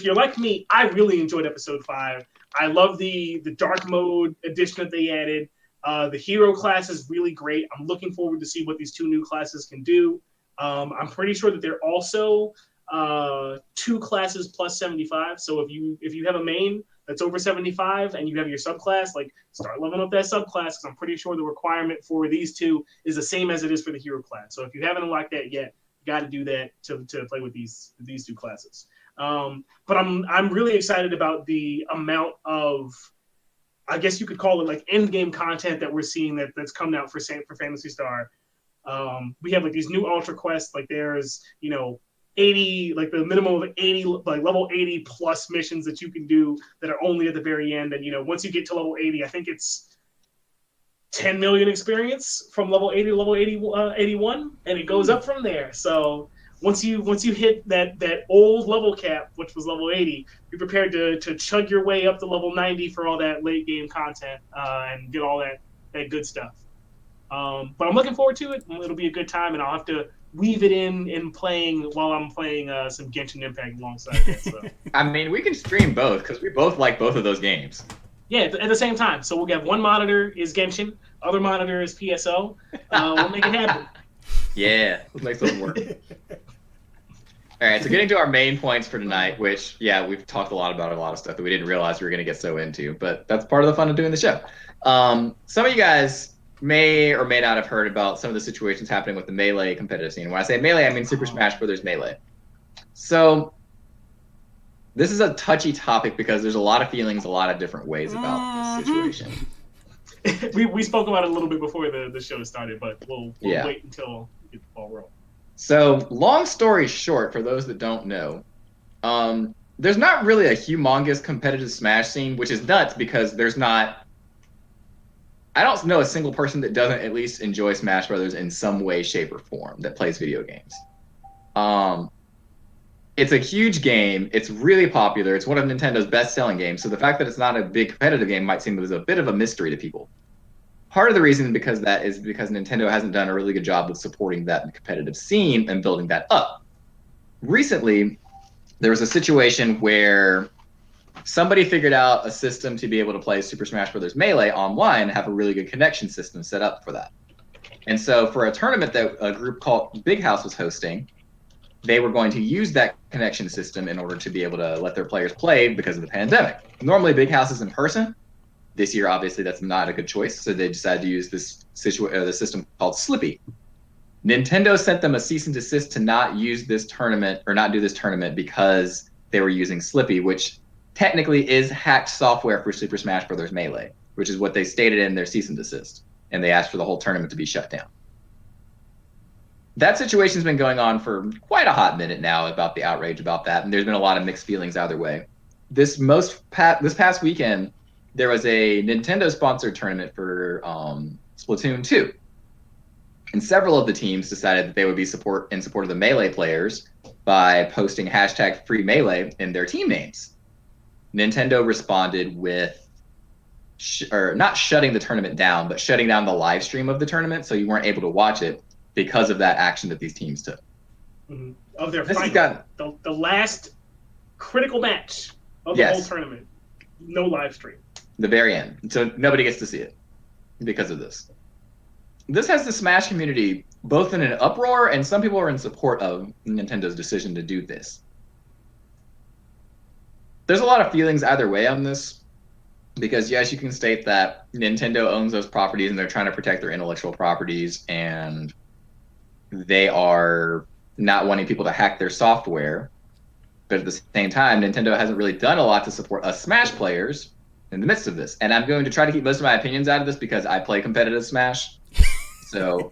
you're like me, I really enjoyed episode 5. I love the dark mode addition that they added. The hero class is really great. I'm looking forward to see what these 2 new classes can do. I'm pretty sure that they're also 2 classes plus 75. So if you have a main that's over 75 and you have your subclass, like start leveling up that subclass because I'm pretty sure the requirement for these two is the same as it is for the hero class. So if you haven't unlocked that yet, you got to do that to play with these two classes. But I'm really excited about the amount of, I guess you could call it like end game content that we're seeing that's coming out for Phantasy Star. We have like these new ultra quests, like there's 80, like the minimum of 80, like level 80 plus missions that you can do that are only at the very end. And once you get to level 80, I think it's 10 million experience from level 80 to level 81, and it goes up from there. So once you hit that old level cap, which was level 80, be prepared to chug your way up to level 90 for all that late game content and get all that good stuff. But I'm looking forward to it. It'll be a good time, and I'll have to weave it in playing while I'm playing some Genshin Impact alongside it. So. I mean, we can stream both because we both like both of those games. Yeah, at the same time. So we'll have one monitor is Genshin, other monitor is PSO. We'll make it happen. Yeah, let's make something work. All right, so getting to our main points for tonight, which, yeah, we've talked a lot about a lot of stuff that we didn't realize we were going to get so into, but that's part of the fun of doing the show. Some of you guys may or may not have heard about some of the situations happening with the Melee competitive scene. When I say Melee, I mean Super Smash Bros. Melee. So this is a touchy topic because there's a lot of feelings, a lot of different ways about this situation. we spoke about it a little bit before the show started, but we'll wait until we get the ball rolling. So, long story short, for those that don't know, there's not really a humongous competitive Smash scene, which is nuts because there's not... I don't know a single person that doesn't at least enjoy Smash Brothers in some way, shape, or form that plays video games. It's a huge game. It's really popular. It's one of Nintendo's best-selling games, so the fact that it's not a big competitive game might seem as a bit of a mystery to people. Part of the reason because Nintendo hasn't done a really good job of supporting that competitive scene and building that up. Recently, there was a situation where somebody figured out a system to be able to play Super Smash Bros. Melee online and have a really good connection system set up for that. And so for a tournament that a group called Big House was hosting, they were going to use that connection system in order to be able to let their players play because of the pandemic. Normally, Big House is in person. This year, obviously, that's not a good choice, so they decided to use this the system called Slippy. Nintendo sent them a cease and desist to not use this tournament or not do this tournament because they were using Slippy, which technically is hacked software for Super Smash Bros. Melee, which is what they stated in their cease and desist, and they asked for the whole tournament to be shut down. That situation's been going on for quite a hot minute now about the outrage about that, and there's been a lot of mixed feelings either way. This past weekend, there was a Nintendo-sponsored tournament for Splatoon 2. And several of the teams decided that they would be in support of the Melee players by posting hashtag free Melee in their team names. Nintendo responded with, not shutting the tournament down, but shutting down the live stream of the tournament so you weren't able to watch it because of that action that these teams took. Mm-hmm. Of their final, the last critical match of the whole tournament. No live stream. The very end. So nobody gets to see it because of this. This has the Smash community both in an uproar, and some people are in support of Nintendo's decision to do this. There's a lot of feelings either way on this, because yes, you can state that Nintendo owns those properties and they're trying to protect their intellectual properties, and they are not wanting people to hack their software. But at the same time, Nintendo hasn't really done a lot to support us Smash players in the midst of this. And I'm going to try to keep most of my opinions out of this because I play competitive Smash. So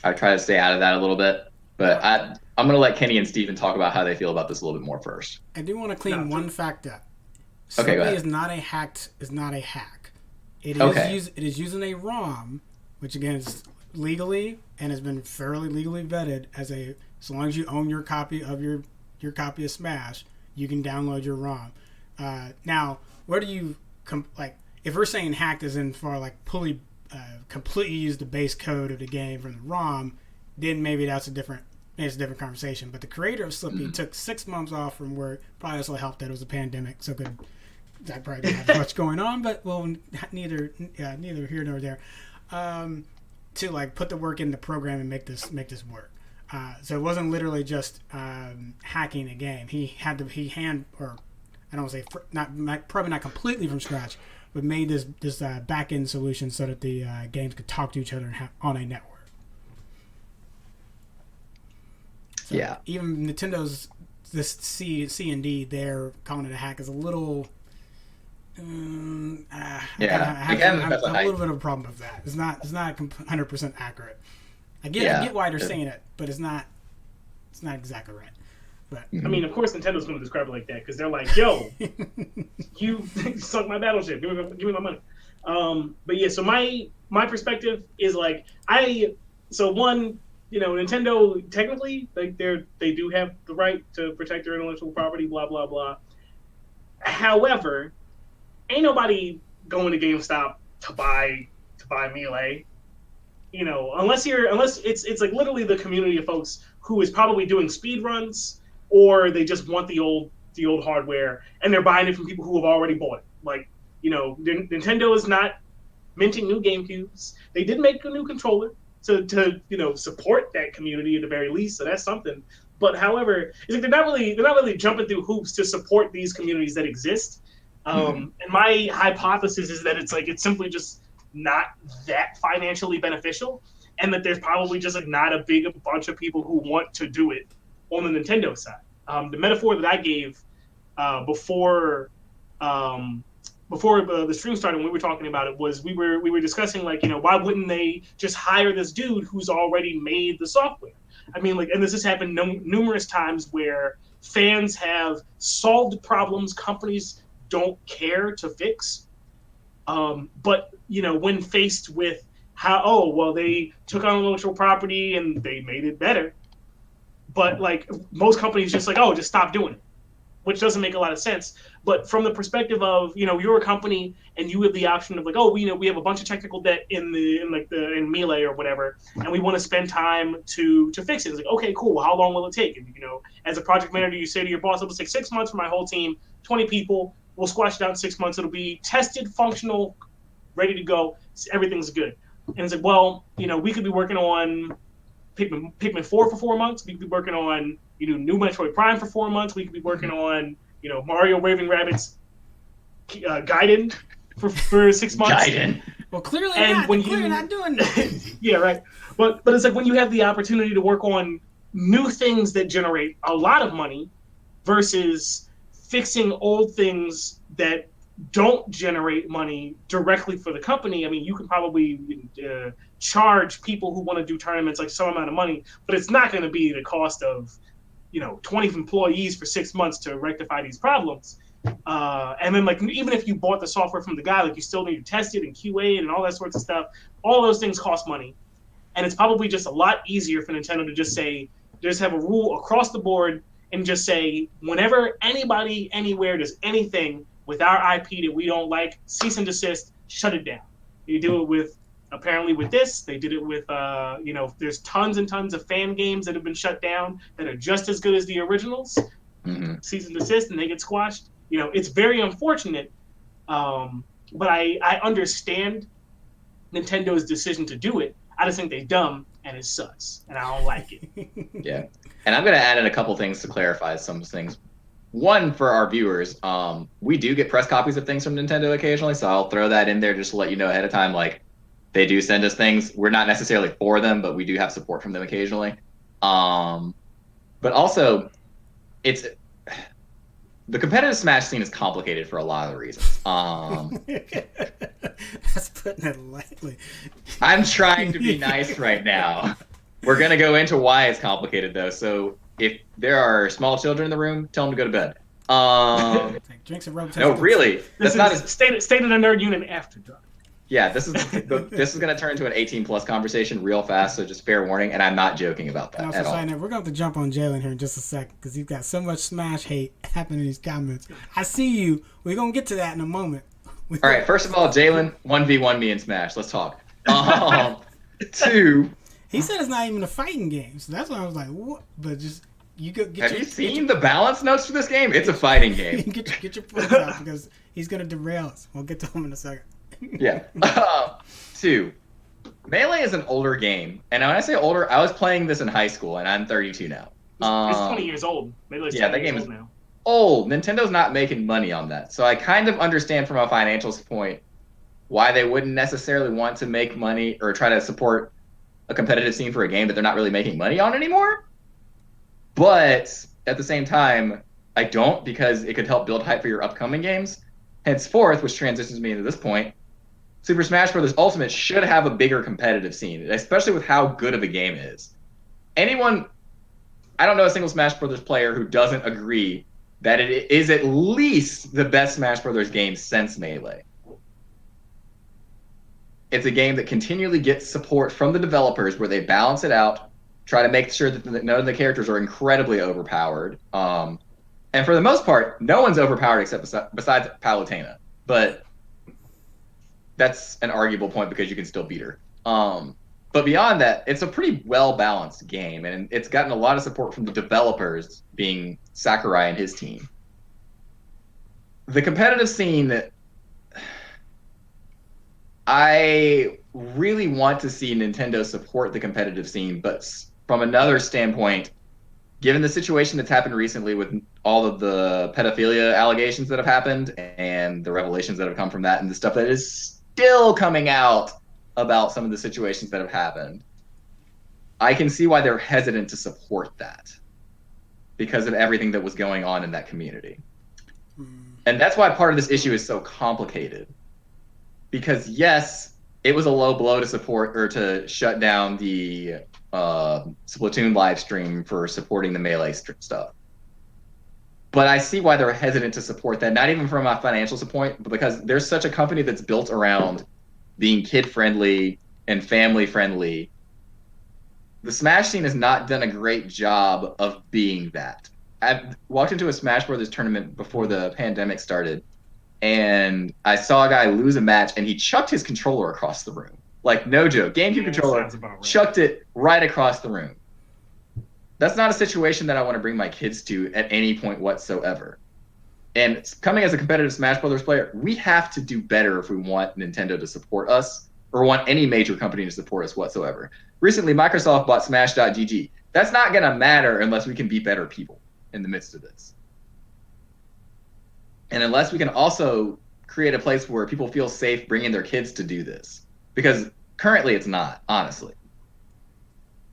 I try to stay out of that a little bit. But I'm going to let Kenny and Steven talk about how they feel about this a little bit more first. I do want to clean one fact up. Okay, go ahead. Is not a hack. It is using a ROM, which again is legally and has been fairly legally vetted as long as you own your copy of your copy of Smash, you can download your ROM. Now, where do you if we're saying hacked as in far like completely use the base code of the game from the ROM, then maybe it's a different conversation. But the creator of Slippy took 6 months off from work. Probably also helped that it was a pandemic, so that probably didn't have much going on. But neither here nor there. To put the work in the program and make this work. So it wasn't literally just hacking a game. I don't say probably not completely from scratch, but made this back end solution so that the games could talk to each other on a network. So yeah. Even Nintendo's this C and D, they're calling it a hack is a little. I have a little bit of a problem with that. It's not 100% accurate. I get why they're saying it, but it's not exactly right. But I mean, of course, Nintendo's going to describe it like that because they're like, "Yo, you sunk my battleship. Give me my money." But yeah, so my perspective is like Nintendo technically they do have the right to protect their intellectual property, blah blah blah. However, ain't nobody going to GameStop to buy Melee. Unless it's like literally the community of folks who is probably doing speed runs or they just want the old hardware and they're buying it from people who have already bought it. Like, Nintendo is not minting new GameCubes. They did make a new controller to support that community at the very least, so that's something. But however, it's like they're not really jumping through hoops to support these communities that exist. And my hypothesis is that it's simply just not that financially beneficial, and that there's probably just not a bunch of people who want to do it on the Nintendo side. The metaphor that I gave before the stream started, when we were talking about it, was we were discussing why wouldn't they just hire this dude who's already made the software? I mean, and this has happened numerous times where fans have solved problems companies don't care to fix. But when faced with they took on intellectual property and they made it better, but most companies just just stop doing it, which doesn't make a lot of sense. But from the perspective of you're a company and you have the option of we have a bunch of technical debt in Melee or whatever, and we want to spend time to fix it. It's like, okay, cool. Well, how long will it take? And as a project manager, you say to your boss, it'll take 6 months for my whole team, 20 people. We'll squash it out in 6 months. It'll be tested, functional, ready to go. Everything's good. And it's like, well, we could be working on Pikmin 4 for 4 months. We could be working on new Metroid Prime for 4 months. We could be working on Mario Raving Rabbids Gaiden for 6 months. Gaiden. Well, clearly you're not doing that. Yeah, right. But it's like when you have the opportunity to work on new things that generate a lot of money versus fixing old things that don't generate money directly for the company. I mean, you can probably charge people who want to do tournaments some amount of money, but it's not going to be the cost of 20 employees for 6 months to rectify these problems. And then even if you bought the software from the guy, you still need to test it and QA it and all that sorts of stuff. All those things cost money, and it's probably just a lot easier for Nintendo to just have a rule across the board and just say, whenever anybody anywhere does anything with our IP that we don't like, cease and desist, shut it down. You do it apparently with this. They did it with, there's tons and tons of fan games that have been shut down that are just as good as the originals. Mm-hmm. Cease and desist, and they get squashed. It's very unfortunate, but I understand Nintendo's decision to do it. I just think they're dumb, and it sucks, and I don't like it. Yeah. And I'm going to add in a couple things to clarify some things. One, for our viewers, we do get press copies of things from Nintendo occasionally, so I'll throw that in there just to let you know ahead of time. They do send us things. We're not necessarily for them, but we do have support from them occasionally. But also, the competitive Smash scene is complicated for a lot of reasons. That's putting it lightly. I'm trying to be nice right now. We're going to go into why it's complicated, though. So if there are small children in the room, tell them to go to bed. Drinks and rub. No, really. That's not state of the nerd unit after dark. Yeah, this is going to turn into an 18+ conversation real fast, so just fair warning, and I'm not joking about that at all. We're going to have to jump on Jalen here in just a second, because he's got so much Smash hate happening in these comments. I see you. We're going to get to that in a moment. All right, first of all, Jalen, 1v1 me in Smash. Let's talk. 2... He said it's not even a fighting game, so that's why I was like, what? But just, Have you seen the balance notes for this game? It's a fighting game. get your points out, because he's going to derail us. We'll get to him in a second. Yeah. 2. Melee is an older game, and when I say older, I was playing this in high school, and I'm 32 now. It's 20 years old. Melee's that game is now. Nintendo's not making money on that. So I kind of understand from a financial point why they wouldn't necessarily want to make money or try to support a competitive scene for a game that they're not really making money on anymore. But at the same time, I don't, because it could help build hype for your upcoming games. Henceforth, which transitions me into this point, Super Smash Bros. Ultimate should have a bigger competitive scene, especially with how good of a game it is. I don't know a single Smash Bros. Player who doesn't agree that it is at least the best Smash Bros. Game since Melee. It's a game that continually gets support from the developers where they balance it out, try to make sure that none of the characters are incredibly overpowered. And for the most part, no one's overpowered except besides Palutena. But that's an arguable point because you can still beat her. But beyond that, it's a pretty well-balanced game, and it's gotten a lot of support from the developers, being Sakurai and his team. The competitive scene, I really want to see Nintendo support the competitive scene, but from another standpoint, given the situation that's happened recently with all of the pedophilia allegations that have happened and the revelations that have come from that and the stuff that is still coming out about some of the situations that have happened, I can see why they're hesitant to support that because of everything that was going on in that community. And that's why part of this issue is so complicated. Because yes, it was a low blow to support or to shut down the Splatoon live stream for supporting the Melee stuff. But I see why they're hesitant to support that, not even from a financial standpoint, but because there's such a company that's built around being kid-friendly and family-friendly. The Smash scene has not done a great job of being that. I walked into a Smash Brothers tournament before the pandemic started, and I saw a guy lose a match, and he chucked his controller across the room. Like, no joke. GameCube controller, right. Chucked it right across the room. That's not a situation that I want to bring my kids to at any point whatsoever. And coming as a competitive Smash Brothers player, we have to do better if we want Nintendo to support us or want any major company to support us whatsoever. Recently, Microsoft bought Smash.gg. That's not going to matter unless we can be better people in the midst of this. And unless we can also create a place where people feel safe bringing their kids to do this. Because currently it's not, honestly.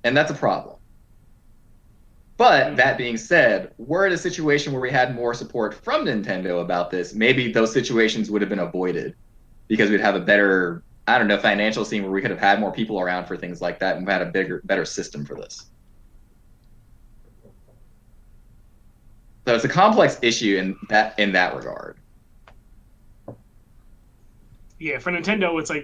And that's a problem. But that being said, we're in a situation where we had more support from Nintendo about this. Maybe those situations would have been avoided because we'd have a better, financial scene where we could have had more people around for things like that and had a better system for this. So it's a complex issue in that regard. Yeah, for Nintendo, it's like,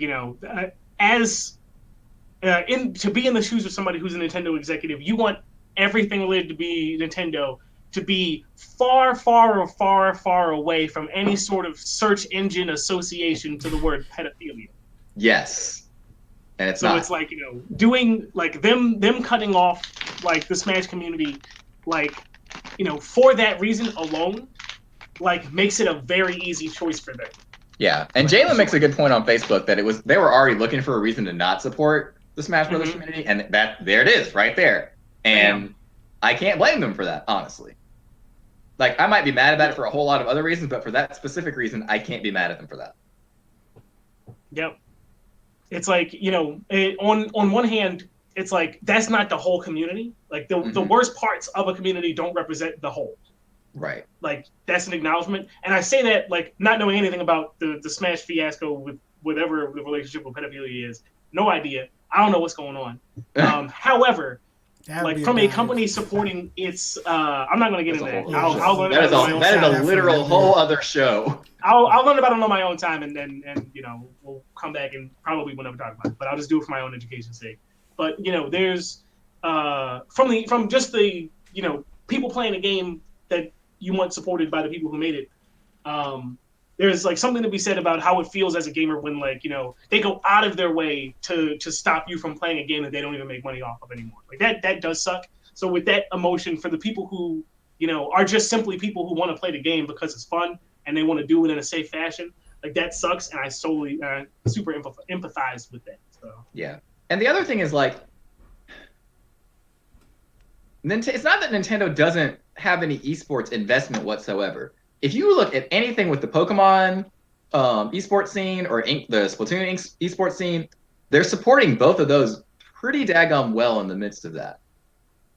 to be in the shoes of somebody who's a Nintendo executive, you want everything related to be Nintendo to be far, far, far, far away from any sort of search engine association to the word pedophilia. Yes. And it's so not. It's like, doing like them cutting off like the Smash community, like, for that reason alone, like makes it a very easy choice for them. Yeah. And Jalen makes a good point on Facebook that they were already looking for a reason to not support the Smash Brothers community, and there it is, right there. And I can't blame them for that, honestly. Like, I might be mad about it for a whole lot of other reasons, but for that specific reason, I can't be mad at them for that. Yep. It's like, on one hand, it's like, that's not the whole community. Like, the worst parts of a community don't represent the whole. Right. Like, that's an acknowledgement. And I say that, like, not knowing anything about the Smash fiasco with whatever the relationship with pedophilia is. No idea. I don't know what's going on. However, like from a company supporting its, I'm not going to get into that. I'll learn about it on my own time. That is a literal whole other show. I'll learn about it on my own time, and then we'll come back and probably we'll never talk about it. But I'll just do it for my own education's sake. But there's from just the people playing a game that you want supported by the people who made it. There's like something to be said about how it feels as a gamer when they go out of their way to stop you from playing a game that they don't even make money off of anymore. Like that does suck. So with that emotion for the people who are just simply people who want to play the game because it's fun and they want to do it in a safe fashion, like that sucks, and I solely super empathize with that. So yeah, and the other thing is like, it's not that Nintendo doesn't have any esports investment whatsoever. If you look at anything with the Pokemon esports scene or the Splatoon esports scene, they're supporting both of those pretty daggum well in the midst of that.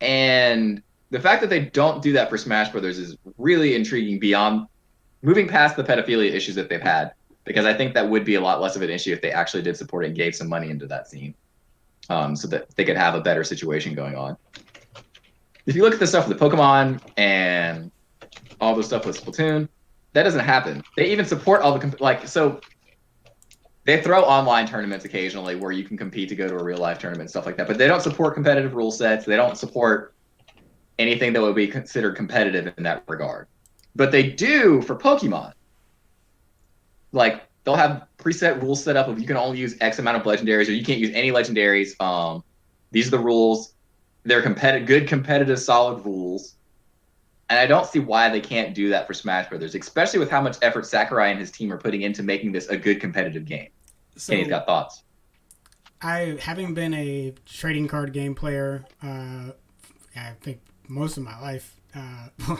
And the fact that they don't do that for Smash Brothers is really intriguing beyond moving past the pedophilia issues that they've had, because I think that would be a lot less of an issue if they actually did support it and gave some money into that scene, so that they could have a better situation going on. If you look at the stuff with the Pokemon and all the stuff with Splatoon, that doesn't happen. They even support all the so they throw online tournaments occasionally where you can compete to go to a real life tournament and stuff like that, but they don't support competitive rule sets. They don't support anything that would be considered competitive in that regard. But they do for Pokemon. Like, they'll have preset rules set up of you can only use X amount of legendaries, or you can't use any legendaries. These are the rules. They're good, competitive, solid rules. And I don't see why they can't do that for Smash Brothers, especially with how much effort Sakurai and his team are putting into making this a good competitive game. So, Kenny's got thoughts. Having been a trading card game player, I think most of my life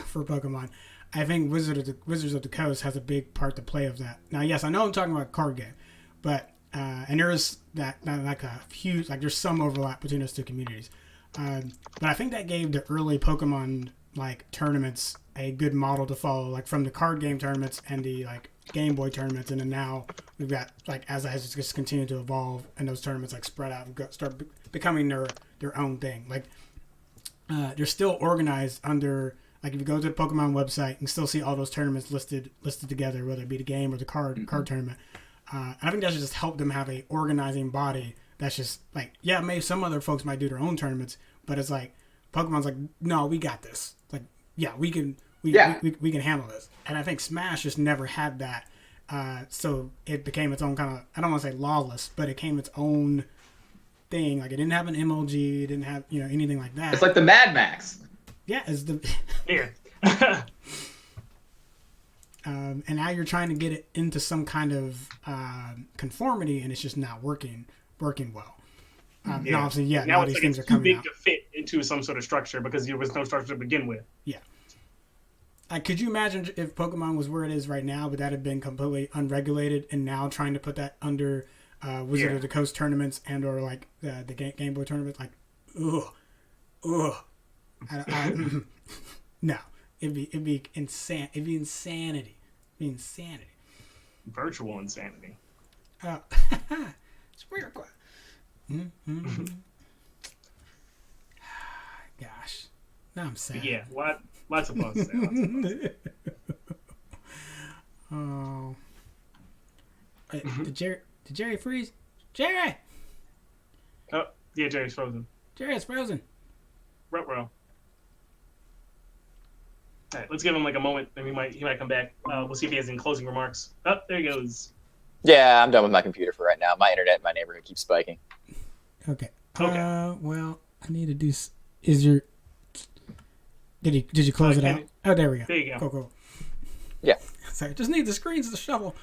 for Pokemon, I think Wizards of the Coast has a big part to play of that. Now, yes, I know I'm talking about a card game, but and there is that like a huge, like there's some overlap between those two communities. But I think that gave the early Pokemon like tournaments a good model to follow, like from the card game tournaments and the like Game Boy tournaments, and then now we've got like as it has just continued to evolve and those tournaments like spread out and start becoming their own thing. Like they're still organized under, like if you go to the Pokemon website, you can still see all those tournaments listed together, whether it be the game or the card tournament. And I think that should just help them have a organizing body. That's just like, yeah, maybe some other folks might do their own tournaments, but it's like Pokemon's like, no, we got this. Like, yeah, we can handle this. And I think Smash just never had that. So it became its own kind of, I don't want to say lawless, but it became its own thing. Like it didn't have an MLG, it didn't have, anything like that. It's like the Mad Max. Yeah, it's the Yeah. and now you're trying to get it into some kind of conformity, and it's just not working well. And obviously, now these things are coming out. Too big to fit into some sort of structure because there was no structure to begin with. Yeah. Could you imagine if Pokemon was where it is right now, but that had been completely unregulated, and now trying to put that under Wizard of the Coast tournaments and or like the Game Boy tournaments? Like, no, it'd be insane. It'd be insanity. Virtual insanity. It's weird. Gosh, now I'm sad. Yeah, lots of fun to say. Oh, did Jerry freeze? Jerry! Oh, yeah, Jerry's frozen. Jerry's frozen. Ruh-roh. All right, let's give him like a moment, and he might come back. We'll see if he has any closing remarks. Oh, there he goes. Yeah, I'm done with my computer for right now. My internet in my neighborhood keeps spiking. Okay. Well, I need to do. Is your? Did you close it out? Oh, there we go. There you go. Cool. Yeah. Sorry, just need the screens to shuffle.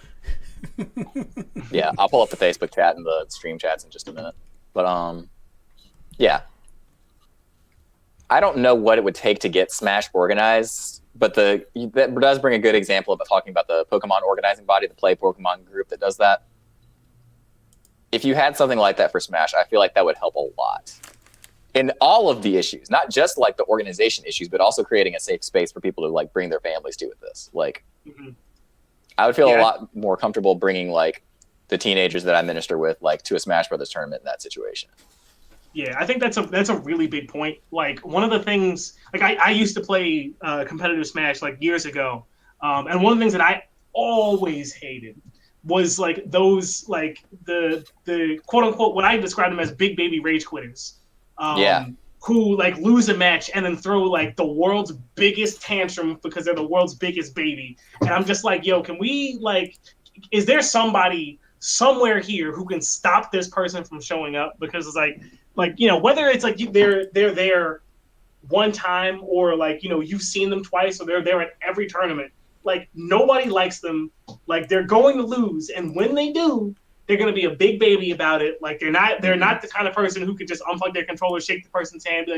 Yeah, I'll pull up the Facebook chat and the stream chats in just a minute. But yeah. I don't know what it would take to get Smash organized, but that does bring a good example of talking about the Pokemon organizing body, the Play Pokemon group that does that. If you had something like that for Smash, I feel like that would help a lot. In all of the issues, not just like the organization issues, but also creating a safe space for people to like bring their families to with this. Like, I would feel a lot more comfortable bringing like the teenagers that I minister with, like to a Smash Brothers tournament in that situation. Yeah, I think that's a really big point. Like one of the things, like I used to play competitive Smash like years ago, and one of the things that I always hated was like those like the quote unquote what I described them as big baby rage quitters. Who like lose a match and then throw like the world's biggest tantrum because they're the world's biggest baby. And I'm just like, yo, can we like, is there somebody somewhere here who can stop this person from showing up? Because it's like whether it's like they're there one time or like you've seen them twice or they're there at every tournament. Like nobody likes them. Like they're going to lose, and when they do, they're going to be a big baby about it. Like they're not the kind of person who could just unplug their controller, shake the person's hand, be like,